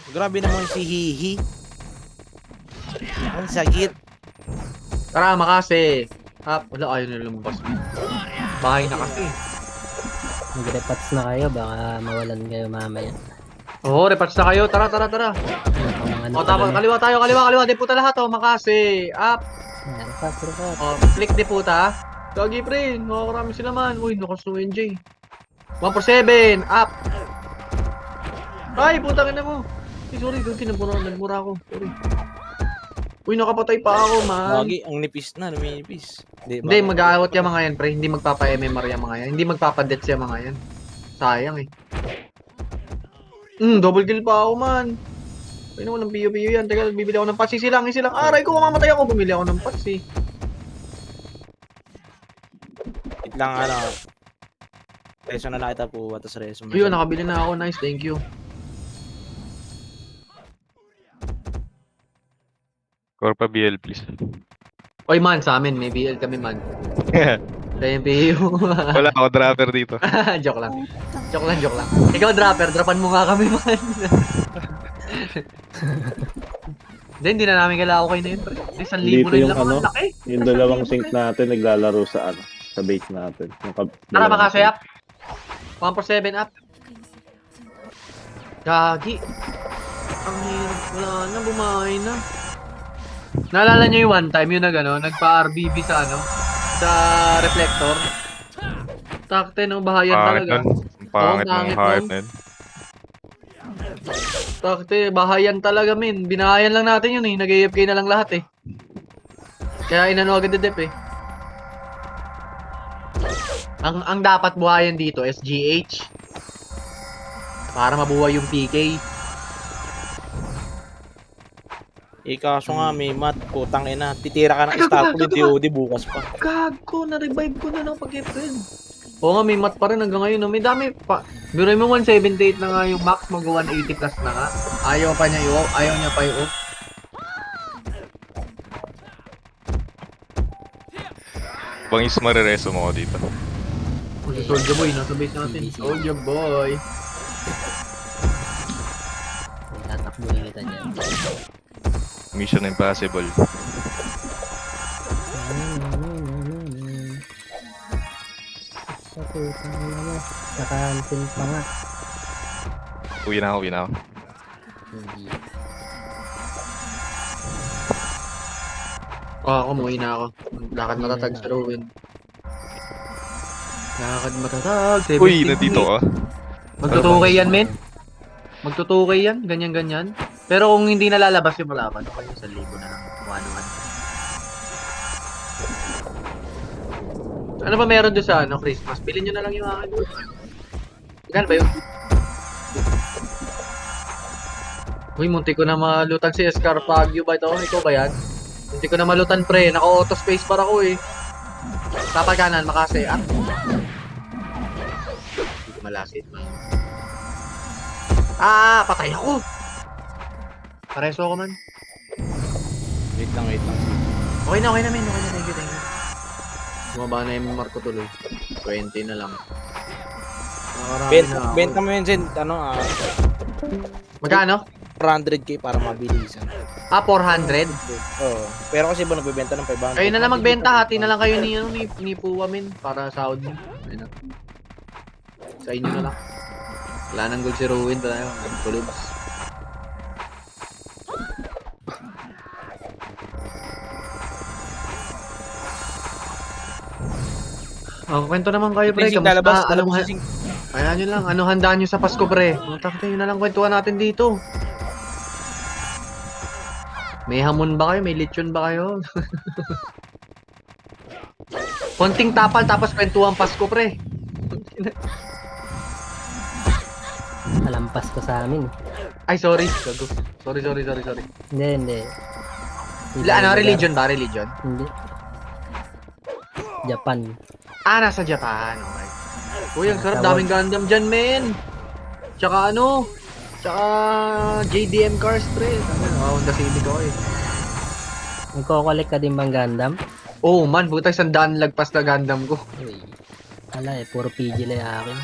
Grabe naman si Hihi. Ang sakit. Tara, makasi. Wala, ayaw nila lumabas. Bahay na kasi. Mag-repats na kayo, baka mawalan kayo mamaya. Oo, repatch na kayo. Tara. O, tapos, kaliwa tayo, kaliwa. Di puta lahat, makasi. Up. Repats. O, click di puta. Gagi, pre. Nakakarami sila man. Uy, nakas no NJ. 147. Up. Ay, puta ka na mo. Sorry, nagmura ako. Sorry. Uy, nakapatay pa ako, man. Lagi, ang nipis na, lumipis. Hindi, mag-aawat yung mga yan, pre. Hindi magpapa-MMR yung mga yan. Hindi magpapa-deaths yung mga yan. Sayang eh. Double kill pa ako man. Pwede mo ng piyo-piyo yan. Teka, bibili ako ng patsi. Silang. Aray ko, mamamatay ako. Bumili ako ng patsi. Wait lang, ano. Reso na nakita po. Tapos reso. Yun, nakabili na ako. Nice, thank you. Corpa BL, please. Oy man, sa amin. May BL kami man. Kaya yung piyo. Wala ako dropper dito. Joke lang. Joke lang. Ikaw, dropper. Dropan mo nga kami man. Hindi na namin kailangan kayo na yun. 1,000 na Dito yun yung lang. ano, Ang laki. yung dalawang sync natin naglalaro sa ano, sa base natin. Tara, dalawang makasayap. 1 for 7 up. Gagi. Ang hirap. Wala na, bumahay na. Naalala niyo yung one time, yung nagpa-RBB sa sa reflector. Takte, no, bahayan Pangit talaga. nun. Ang pangit ng pangit hype nun. na yun. Takte, bahayan talaga, min. Binahayan lang natin yun eh. Nag-AFK na lang lahat eh. Kaya inano agad the dep eh. Ang dapat buhayan dito, SGH. Para mabuhay yung PK. Kaso nga, may mat. Putang ina. Titira ka ng Starpool. DOD bukas pa. Gago, na-revive ko na ng pag-friend. Oo nga, may mat pa rin hanggang ngayon. No? May dami pa. Biruin mo 178 na nga yung max, mag-180 plus na nga. Ayaw niya pa yung off. Bangis marireso mo ako dito. Soldier boy, nasa base natin. Soldier boy. Tatakbuhin kita dyan. Mission Impossible. Nakahantin pa nga. Uwi na ako. Hindi. Ako, umuwi na ako. Lakad matatag sa Ruin. Lakad matatag. 17 Uy, nandito ka. Magtutukay yan, men. Magtutukay yan. Ganyan. Pero kung hindi nalalabas yung malaban, okay, 1,000 na lang. 1-1. Ano ba meron doon sa Christmas? Bilhin nyo na lang yung akin. Magkano ba yun? Uy, munti ko na malutan si Escarpagio ba ito? Ikaw ba yan? Munti ko na malutan pre. Naka-auto space para ko eh. Tapal kanan, makase. Hindi ko malasit. Patay ako! Pareso ako man. Wait lang. Okay na, men. Okay na, thank you. Bumaba na yung Marco tuloy. 20 na lang. Nakarami na ako. Benta mo yun, Zen. Magkano? 400k para mabilisan. 400? Oo. Pero kasi ba nagbebenta ng 500? Kayo na lang magbenta, hati na lang kayo ni Puwa, min. Para sahod niyo. Ayun na. Sa inyo na lang. Wala nang gold si Ruin tayo. Kulubs. Kwento naman kayo, pre. Sing lalabas, Kamusta? sing. Kaya nyo lang. Ano handa nyo sa Pasko, pre? Takte nyo na lang kwentuhan natin dito. May hamon ba kayo? May lechon ba kayo? Konting tapal tapos kwentuhan Pasko, pre. Alampas ko sa amin. Ay, sorry. Gago. Sorry. Hindi. Religion ba? Religion? Hindi. Japan. Nasa Japan. Okay. Uy, ang sarap. Daming Gundam dyan, men. Tsaka JDM cars, pre. Honda Civic ako eh. Nagko-collect ka din bang Gundam? Oh, man. Buta 100 lagpas na Gundam ko. Uy. Wala puro PG lang yung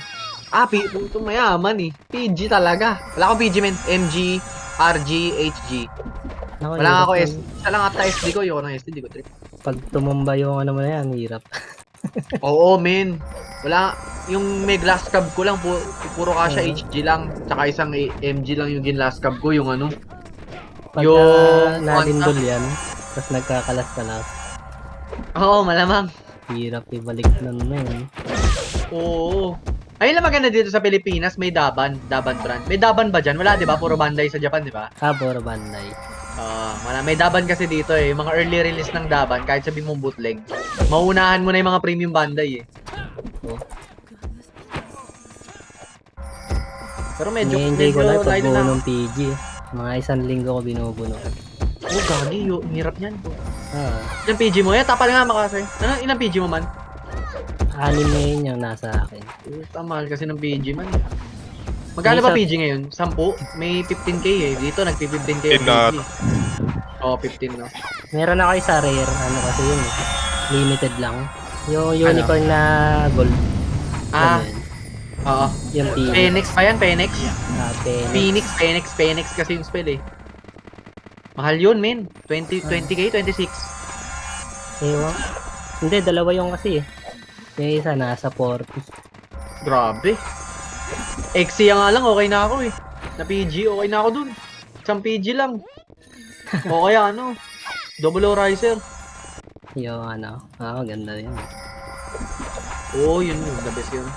akin. Puto mayaman eh. PG talaga. Wala akong PG, men. MG, RG, HG. Wala nga ako SD. Isa lang ata SD ko. Yung ng SD, di ko trip. Pag tumumba yung ano mo na yan, hirap. Oo, men. Wala. Yung may glass cab ko lang, puro kasha HG lang. Tsaka isang MG lang yung last cab ko, yung ano. Pag Yung nalindol yan, tapos nagkakalas-kalas, Oo, malamang. hirap ibalik nun na yun. Oo. Ayun lang maganda dito sa Pilipinas, may Daban brand. May Daban ba dyan? Wala, di ba? Puro Bandai sa Japan, di ba? Puro Bandai. May Daban kasi dito eh. Yung mga early release ng Daban, kahit sabi mong bootleg, mauunahan mo na yung mga premium Bandai eh. Pero medyo Ni-enjoy ko lang yung lalo pagbuo na. ng PG. Mga 1 linggo ko binubuno. Oh, gagi. Hirap yan. Ah, Ilang PG mo? Tapal nga makasay. Ano, ilang PG mo man? anime yun yung nasa akin. Mahal kasi ng PG man. Magkano ba Minsan- PG ngayon? 10? May 15k eh. Dito nagpi-15k ang 15 na. PG. Oo, 15 no. Meron ako isa rare, ano kasi yun eh. Limited lang. Yung unicorn na gold. Ah, Ano yun? oo. Yung Phoenix. Phoenix pa yan, Phoenix. Phoenix. Phoenix kasi yung spell eh. Mahal yun, men. 20k, 26. Ewan. Hindi, dalawa yung kasi eh. Yung isa nasa 40. Grabe. Exia nga lang, okay na ako eh. Na PG, okay na ako dun. Isang PG lang. O kaya ano, Double O Riser. Yung ano, ganda yun. Oo, yun yun. The best yun.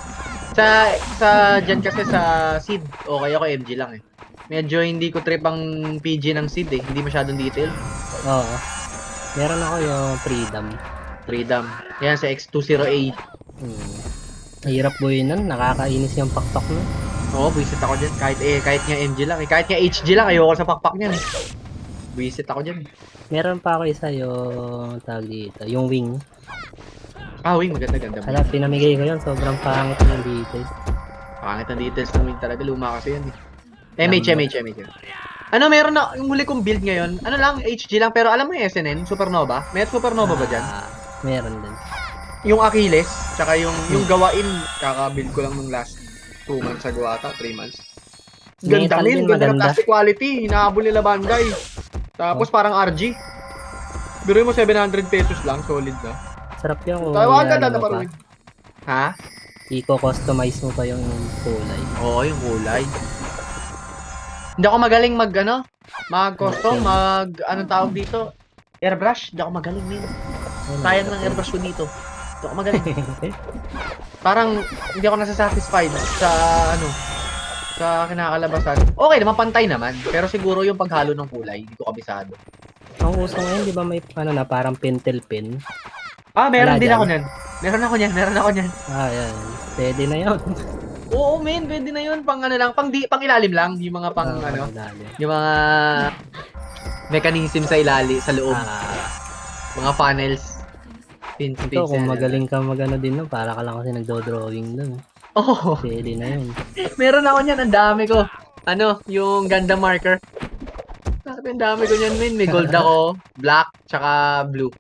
Sa dyan kasi sa seed, okay ako MG lang eh. Medyo hindi ko trip ang PG ng seed eh. Hindi masyadong detail. Oo. Meron ako yung Freedom. Freedom. Yan sa X20A. Hirap buuin nun, nakakainis yung pakpak nun. Oo, buwisit ako dyan. Kahit nga MG lang eh. Kahit nga HG lang, ayoko sa pakpak niyan eh. Buwisit ako dyan. Meron pa ako isa yung tawag dito, yung wing. Ah, wing, maganda-ganda. Kaya pinamigay ko yun, sobrang pangit ng details. Pangit ang details ng wing talaga. Luma kasi yan eh. MH. Ano, meron na, yung huli kong build ngayon, ano lang, HG lang, pero alam mo yung SNN, Supernova? May Supernova ba dyan? Meron din. Yung Achilles, tsaka yung gawain, kaka-build ko lang nung last 2 months ago ata, 3 months. Ganda Metal min, din, ganda ng maganda. plastic quality, hinahabol nila Bandai. Tapos parang RG. Biruin mo 700 pesos lang, solid na. Sarap yung Tawa ka ano na mo pa. parang. Ha? I-customize mo pa yung kulay. Oo, yung kulay. Hindi ako magaling mag-custom, anong tawag dito? Airbrush, hindi ako magaling min. Sayang ng airbrush ko dito. Hindi ako magaling. Parang hindi ako nasa-satisfied sa kinakalabasan. Okay naman, pantay naman. Pero siguro yung paghalo ng kulay, hindi ko kabisado. Ang uso ngayon, di ba may na parang pentel pen? Ah, meron Wala din dyan. ako niyan. Meron ako niyan. Yan. Pwede na yun. Oo, men, pwede na yun. Pang ilalim lang. Yung mga Dali. yung mga mechanism sa loob. Mga funnels. Pins. Ito, kung magaling ka magano din nun, para ka lang kasi nagdo-drawing dun. Oo. Pwede na yun. Meron ako niyan, ang dami ko. Yung ganda marker. Sabi, ang dami ko niyan, men. May gold ako, black, tsaka blue.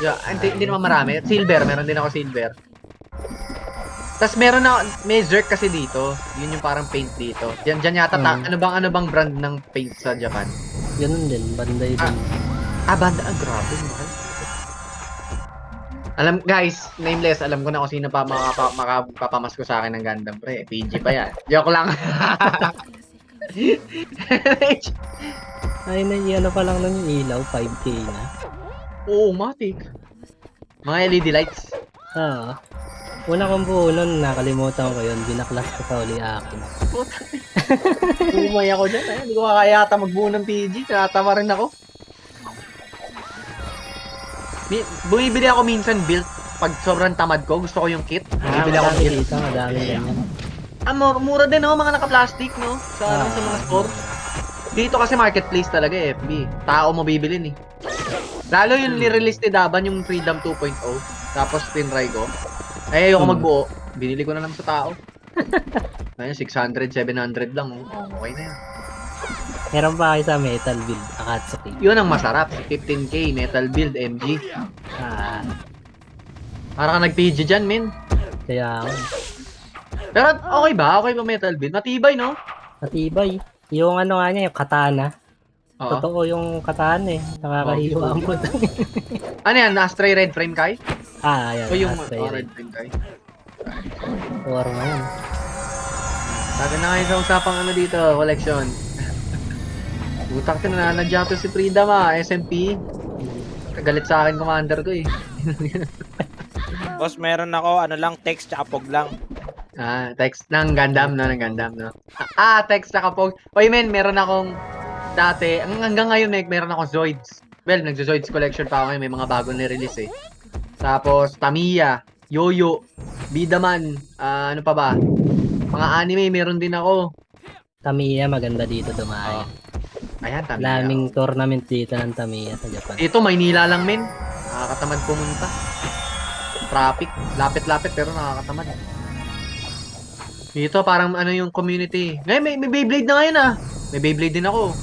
Yeah, hindi naman marami. Silver, meron din ako silver. Tapos may Zerk kasi dito. Yun yung parang paint dito. Diyan yata, ano bang brand ng paint sa Japan? Ganun din, Bandai din. Banda, grabe. Mahal. Guys, nameless, alam ko na kung sino pa makapapamasko sa akin ng Gundam, pre. PG pa yan. Joke lang. Ay, ano pa lang nun yung ilaw, 5K na. Oo, matik. Mga LED lights. Una kong buo nun, nakalimutan ko yun. Binaklas ko pa uli akin. Umay ako dyan. Hindi ko kaya yata magbuo ng PG. Tinatawa rin ako. Bumibili ako minsan build. Pag sobrang tamad ko, gusto ko yung kit. Bumibili ako Madami build. dito, madami ganyan. Mura din mga naka-plastic, no? Sa mga store. Dito kasi marketplace talaga, FB. Tao mo bibilin eh. Lalo yung ni-release ni Daban, yung Freedom 2.0. Tapos tinry ko. Ay, ayoko magbuo. Binili ko na lang sa tao. Ngayon, 600, 700 lang. Okay na yan. Meron pa kayo sa metal build, Akatsuki. Yun ang masarap. 15k, metal build, MG. Parang ka nag-PG dyan, men. Kaya, Pero okay ba? Okay ba metal build? Matibay, no? matibay. Yung ano nga niya, yung katana. Oo. Totoo yung katana eh. Nakakahiwa ang puto. Ano yan? Astray Red Frame Kai? Ayan. O yung Astray Red Frame Kai? Or ngayon. Sabi na kayo sa usapang dito, collection. Utak ka na, nandiyan to si Freedom SMP. Kagalit sa akin, commander ko eh. Boss, meron ako, text tsaka pog lang. Text ng Gundam, no? Text na kapog. Oy, men, meron akong dati, hanggang ngayon, meron akong Zoids. Well, nagzo-Zoids collection pa ako ngayon, may mga bagong nirelease eh. Tapos, Tamiya, Yoyo, Bidaman, ano pa ba? Mga anime, meron din ako. Tamiya, maganda dito dumayo. Ayan, tama. Daming tournament dito ng Tamiya sa Japan. Dito, Maynila lang, men. Nakakatamad pumunta. Traffic. Lapit-lapit, pero nakakatamad. Dito, parang ano yung community. Ngayon, may Beyblade na ngayon, ah. May Beyblade din ako.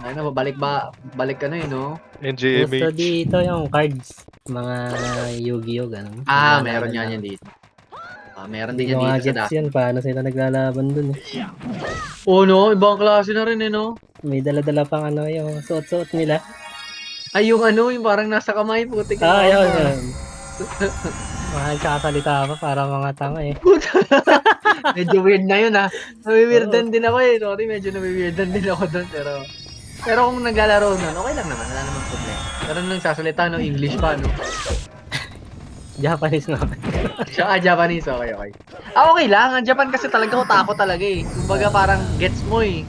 Ayun na, balik ka na yun, no? Gusto NJMH. dito yung cards. Mga Yu-Gi-Oh! Ganun. Meron yan yan dito. Meron din yan Yung mga dito sa gets yun, paano sila naglalaban dun eh. Oh, no? Ibang klase na rin, eh, no? May dala-dala pang ano yung suot-suot nila. Ay, yung ano, yung parang nasa kamay, putik. Yun. Mga nagsasalita pa, para mga tanga eh. Medyo weird na yun, ah. Nawiweirdan din ako, eh. Sorry, medyo nawiweirdan din ako doon, pero kung naglalaro nun, okay lang naman, wala namang problema. Pero nung sasalita, no, English pa, no? Japanese naman. Japanese, okay. Okay lang, ang Japan kasi talaga utako talaga, eh. Kumbaga parang gets mo, eh.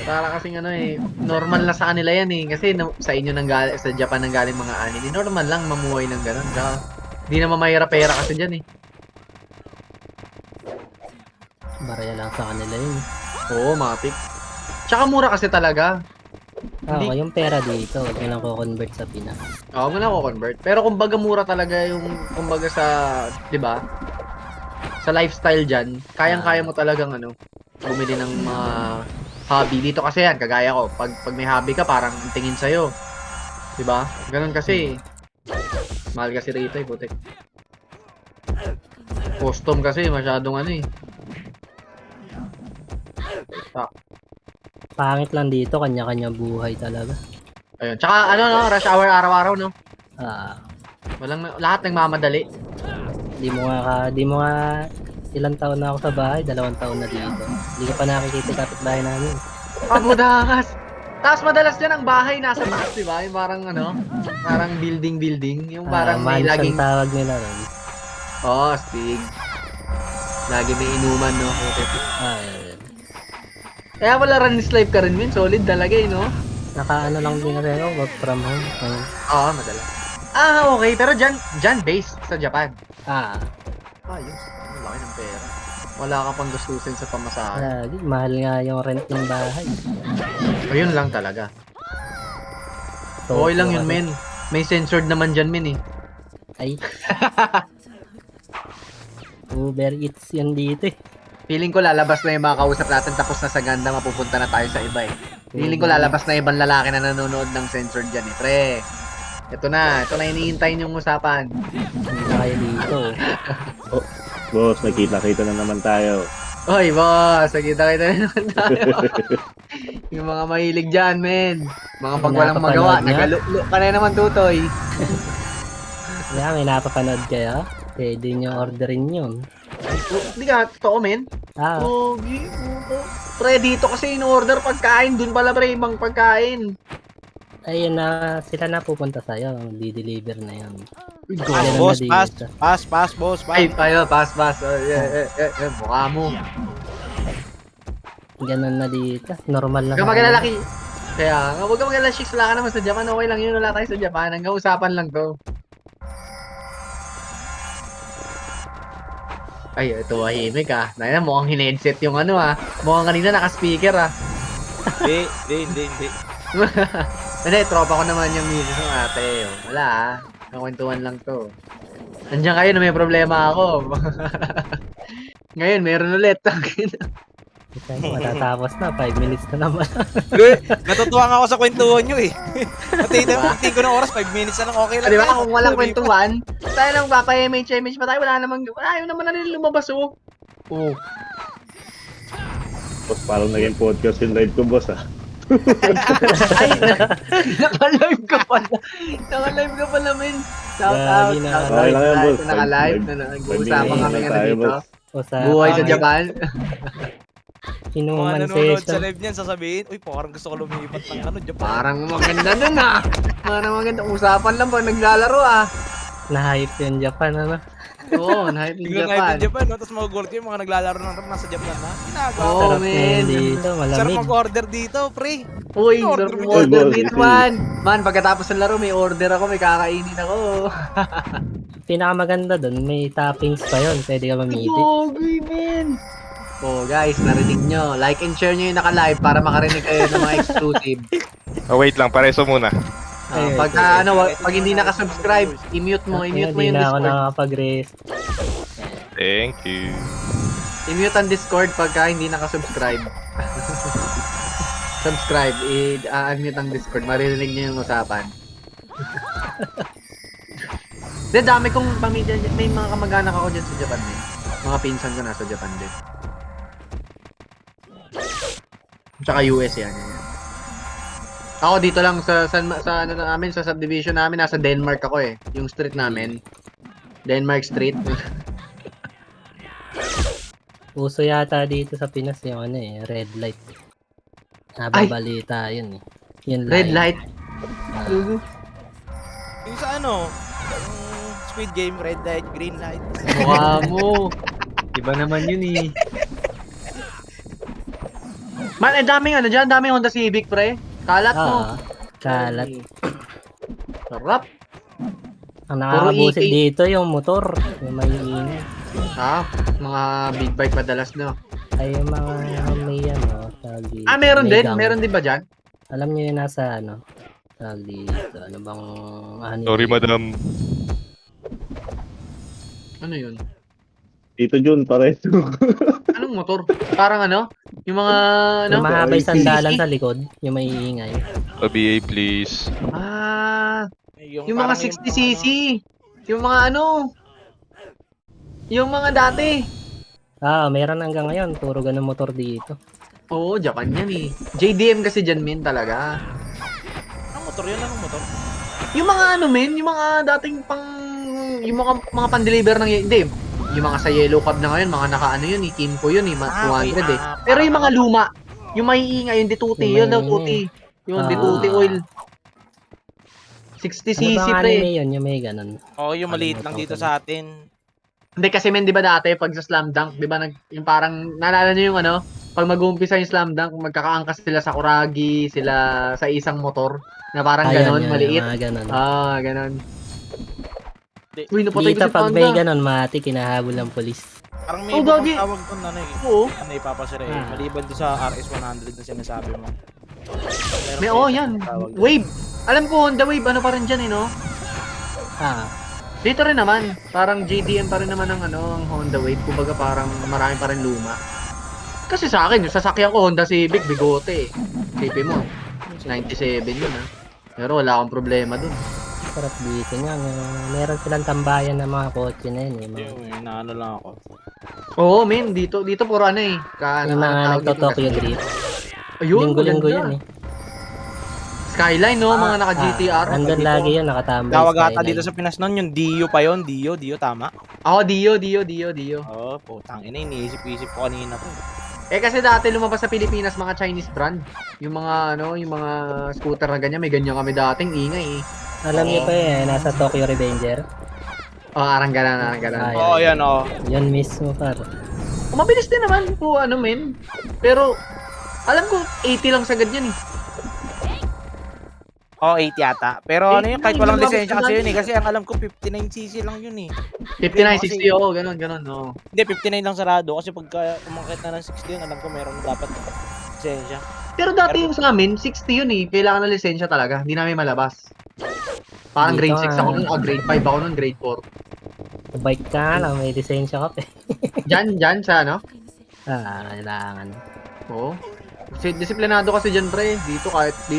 Para kasing ano, eh, normal na sa kanila yan, eh. Kasi sa inyo sa Japan nang galing mga anime, normal lang mamuhay ng ganun. Tsaka, di naman mahirap-pera kasi dyan, eh. Baraya lang sa kanila yun. Oo, matik. Tsaka mura kasi talaga. Hindi. Yung pera dito, huwag nyo lang ko-convert sa Pinas. Oo, mo na ako convert. Pero kumbaga mura talaga yung, kumbaga sa, di ba? Sa lifestyle dyan, kayang-kaya mo talagang ano, bumili ng mga hobby. Dito kasi yan, kagaya ko. Pag may hobby ka, parang ang tingin sa'yo. Di ba? Ganun kasi. Mahal kasi rito, eh, putik. Custom kasi, masyadong ano eh. Pangit lang dito, kanya-kanya buhay talaga. Ayun. Tsaka ano, no, rush hour araw-araw, no? Lahat nagmamadali. Di mo nga ilang taon na ako sa bahay, 2 taon na dito. Hindi ko pa nakikita kapitbahay namin. Pagmudakas. Tapos madalas dyan ang bahay nasa taas, di ba? Yung parang ano, parang building. Yung parang may mansion laging... tawag nila ron. Stig. Lagi may inuman, no? Yun. Kaya wala runners life ka rin, min. Solid talaga, eh, no? Naka-ano lang din kasi ako, work from home. Ayun. Oo, madalas. Okay. Pero dyan base sa Japan. Ayos. Ang laki ng pera. Wala ka pang gastusin sa pamasahe. Lagi, mahal nga yung rent ng bahay. Ayun lang talaga. Okay lang yun, men. May censored naman dyan, men, eh. Ay. Uber Eats yan dito eh. Feeling ko lalabas na yung mga kausap natin tapos na sa ganda, mapupunta na tayo sa iba, eh. Feeling ko lalabas na ibang lalaki na nanonood ng censored dyan, eh. Pre, ito na hinihintay niyong usapan. Hindi na kayo dito. Boss, nakita-kita na naman tayo. Oy, boss, nakita-kita na naman tayo. Yung mga mahilig dyan, men. Mga pag walang magawa, nagalulo ka na naman, tutoy. Kaya may napapanood kayo? Pwede nyo orderin yun. Hindi ka, totoo, men. Pre, dito kasi in-order pagkain. Dun pala, pre, ibang pagkain. Ayun na, sila na pupunta sa'yo. Di-deliver na yun. Boss, pass, boss. Ay, tayo, pass. Mukha mo. Ganun na dito. Normal na. Huwag ka mag-alalaki. Kaya, huwag ka mag-alala, Shix. Wala ka naman sa Japan. Okay lang yun. Wala tayo sa Japan. Hanggang usapan lang to. Ay, ito ahimik, ah. Naina, mukhang hinedset yung ano, ah. Mukhang kanina naka-speaker, ah. Hindi. Hindi, tropa ko naman yung misis ng ate. Wala, ah. Nakwentuhan lang to. Andiyan kayo na may problema ako. Ngayon, meron ulit. Matatapos na, 5 minutes na naman. Natutuwa nga ako sa kwentuhan nyo eh. Pagtingin ko ng oras, 5 minutes na lang, okay lang. Di ba, kung walang kwentuhan, tayo lang papa-MH pa tayo, wala namang, ayaw naman na nila lumabas, oh. Oh. Boss, parang naging podcast yung live ko, boss, ah. Ay, naka-live ka pala, men. Shout out. Okay lang yan, boss. Naka-live na nag-uusapan kami Tayo, ngayon dito. boss. Buhay sa Japan. Mga Inuman nanonood sa session. live niyan, sasabihin, uy, parang gusto ko lumipat ng ano, Japan. Parang maganda dun, ah. Parang maganda. Usapan lang pag naglalaro, ah. Na-hype yung Japan, ano? Oo, na-hype yung Biglang Japan. hype yung Japan, no? Tapos magugulat yung mga naglalaro ng nasa Japan na. Ginagawa. Oo, Sarap men. ngayon dito, Sarap malamig. mag-order dito, pre. Uy, Order order, mo order dyan. dito man. Man, pagkatapos ng laro, may order ako, may kakainin ako. Pinakamaganda doon, may toppings pa yun. Pwede ka mamili. Gogoy, man. Oh, guys, narinig nyo. Like and share nyo yung naka-live para makarinig kayo ng mga exclusive. Oh, wait lang, pareso muna. Ayun. Pag hindi naka-subscribe, i-mute mo Hindi yung na ako Discord. nakakapag-rest. Thank you. I-mute ang Discord pagka hindi naka-subscribe. Subscribe, i-unmute ang Discord. Maririnig nyo yung usapan. De, dami kong pamilya. May mga kamag-anak ako dyan sa Japan eh. Mga pinsan ko nasa Japan din. Tsaka US yan. Ako dito lang sa ano namin, sa subdivision namin, nasa Denmark ako eh. Yung street namin. Denmark Street. Uso yata dito sa Pinas yung ano eh, red light. Nababalita yun eh. Yun Red light. Ah, Yung sa ano, yung Squid Game, red light, green light. Mukha mo. Iba naman yun eh. Man, daming ano dyan, daming Honda Civic pre. Kalat mo. kalat. Sarap. Ang nakakabusit EK. dito yung motor. Yung may ingay. Mga big bike madalas no. Ay yung mga may ano. tawag dito, Meron may din. gang. Meron din ba dyan? Alam niyo yung nasa ano. Tawag dito. Ano bang ano Sorry, yun? madam. Ano yun? Tito Jun, pareso. Anong motor? Parang ano? Yung mga ano? Yung mahabay sandalan CC? sa likod. Yung may ingay. OBA, please. Yung mga 60cc. Yung mga ano? Yung mga dati. Meron hanggang ngayon. Puro ganun motor dito. Oo, Japan yan eh. JDM kasi dyan min talaga. Anong motor yun? Anong motor? Yung mga ano men, yung mga dating yung mga pan-deliver ng, hindi, yung mga sa yellow cab na ngayon, mga naka-ano yun eh, Kimco yun eh, 200 eh. Pero yung mga luma, yung may ingay, yung Dituti, Yung yun daw may tuti. Yung Dituti oil. 60cc Ano bang pre. anime yun? Yung may ganun. Oo, yung maliit lang dito sa atin. Hindi kasi men, di ba dati, pag sa Slam Dunk, di ba, yung parang, naalala nyo yung ano, pag mag-uumpisa yung Slam Dunk, magkakaangkas sila sa Kuragi, sila sa isang motor, na parang ganon, Yun, maliit. Mga ganun. Ganon. Uy, napatay ko Dito si pag may Panda. ganun, mati, kinahabol ng polis. Parang may Oh, ibang gagi. tawag doon ano eh. Oo. Ano ipapasira eh. Maliban doon sa RS100 na sinasabi mo. Meron May, pa isang yan. tawag doon. Wave. Alam ko, Honda Wave, ano pa rin dyan eh, no? Dito rin naman, parang JDM pa rin naman ang ano, ang Honda Wave. Kumbaga parang marami pa rin luma. Kasi sa akin, yung sasakyan ko, Honda Civic, bigote eh. Sipin mo, 97 yun ah. Pero wala akong problema dun. Sarap dito nga. Meron silang tambayan ng mga kotse na yun. Mga, Yung inaano lang ako. Oo, men, dito puro ano eh. yung mga nagto-Tokyo Drift. Ayun, Linggo-linggo maganda. yun eh. Skyline, no? Mga naka-GTR. Andun lagi yun, nakatambay. Tawag ata Skyline. dito sa Pinas noon, yung Dio pa yon, Dio, tama? Ako, Dio. Oo, putang ina, iniisip-isip ko kanina to. Eh kasi dati lumabas sa Pilipinas mga Chinese brand. Yung mga ano, yung mga scooter na ganyan, may ganyan kami dating ingay eh. Alam niyo pa eh, nasa Tokyo Revenger. Arang ganan. Oo, yan oo. Yun mismo par. Mabilis din naman po ano men. Pero alam ko 80 lang sagad yan eh. Oo, 8 yata. Pero ano yun, kahit walang Yung lisensya kasi mga- yun eh. Kasi ang alam ko 59cc lang yun eh. 59, 60, oo, ganun, no. Hindi, 59 lang sarado. Kasi pagka umakit na ng 60 yun, alam ko meron na dapat lisensya. Pero dati yung sa amin, 60 yun eh. Kailangan ng lisensya talaga. Hindi namin malabas. Parang Dito grade 6 nga. ako nun, grade 5 ako nun, grade 4. Bike ka nga lang, may lisensya ka pa eh. Diyan sa ano? Kailangan. Oo. Kasi disiplinado kasi dyan pre. Dito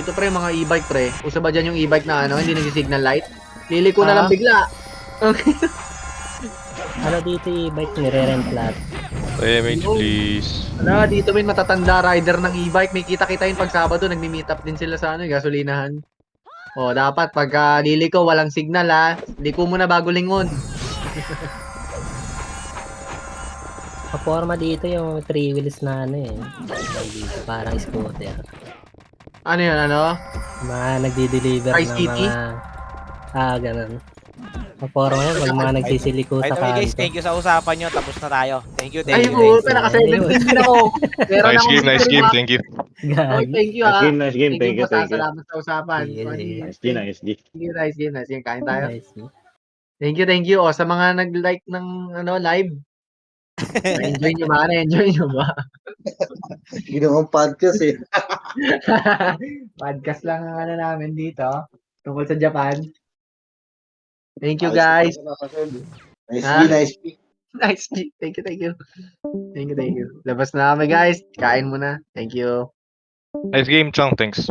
pre mga e-bike pre. Usa ba dyan yung e-bike na ano, hindi nag-signal light? Liliko na lang bigla. Ano dito e-bike, nire-rent lahat. MH, please. Dito may matatanda rider ng e-bike. May kita-kita yun pag Sabado, nagmi-meet up din sila sa ano, gasolinahan. O, dapat pagka liliko, walang signal ha. Liko muna bago lingon. Kaporma dito yung 3 wheels na ano eh. Dito, parang scooter. Ano yun, ano? Mga nagdi-deliver ng Tri-city? mga... ganun. Kaporma yun, pag mga nagsisiliko By sa the way guys, kanto. thank you sa usapan nyo. Tapos na tayo. Thank you. Ay, Thank you. puta, naka-17 din ako. Meron Nice akong game, nice super game. mga- Thank you. Okay, Gagi. thank you Nice ha. game, nice game. Thank you Thank you, boss ha. thank you. Salamat sa usapan. Sige, sige. Nice G, nice G. Sige, nice game. Nice game. Kain tayo. Nice. Thank you, thank you. O, sa mga nag-like ng live, na-enjoy nyo ba? Na-enjoy nyo ba? Ginawang podcast eh. Podcast lang ang ano namin dito. Tungkol sa Japan. Thank you, Ayos guys. na kapatid. Nice Ha? G, nice G. Nice. Thank you, thank you. Thank you, thank you. Labas na kami, guys. Kain muna. Thank you. Nice game, Chong. Thanks.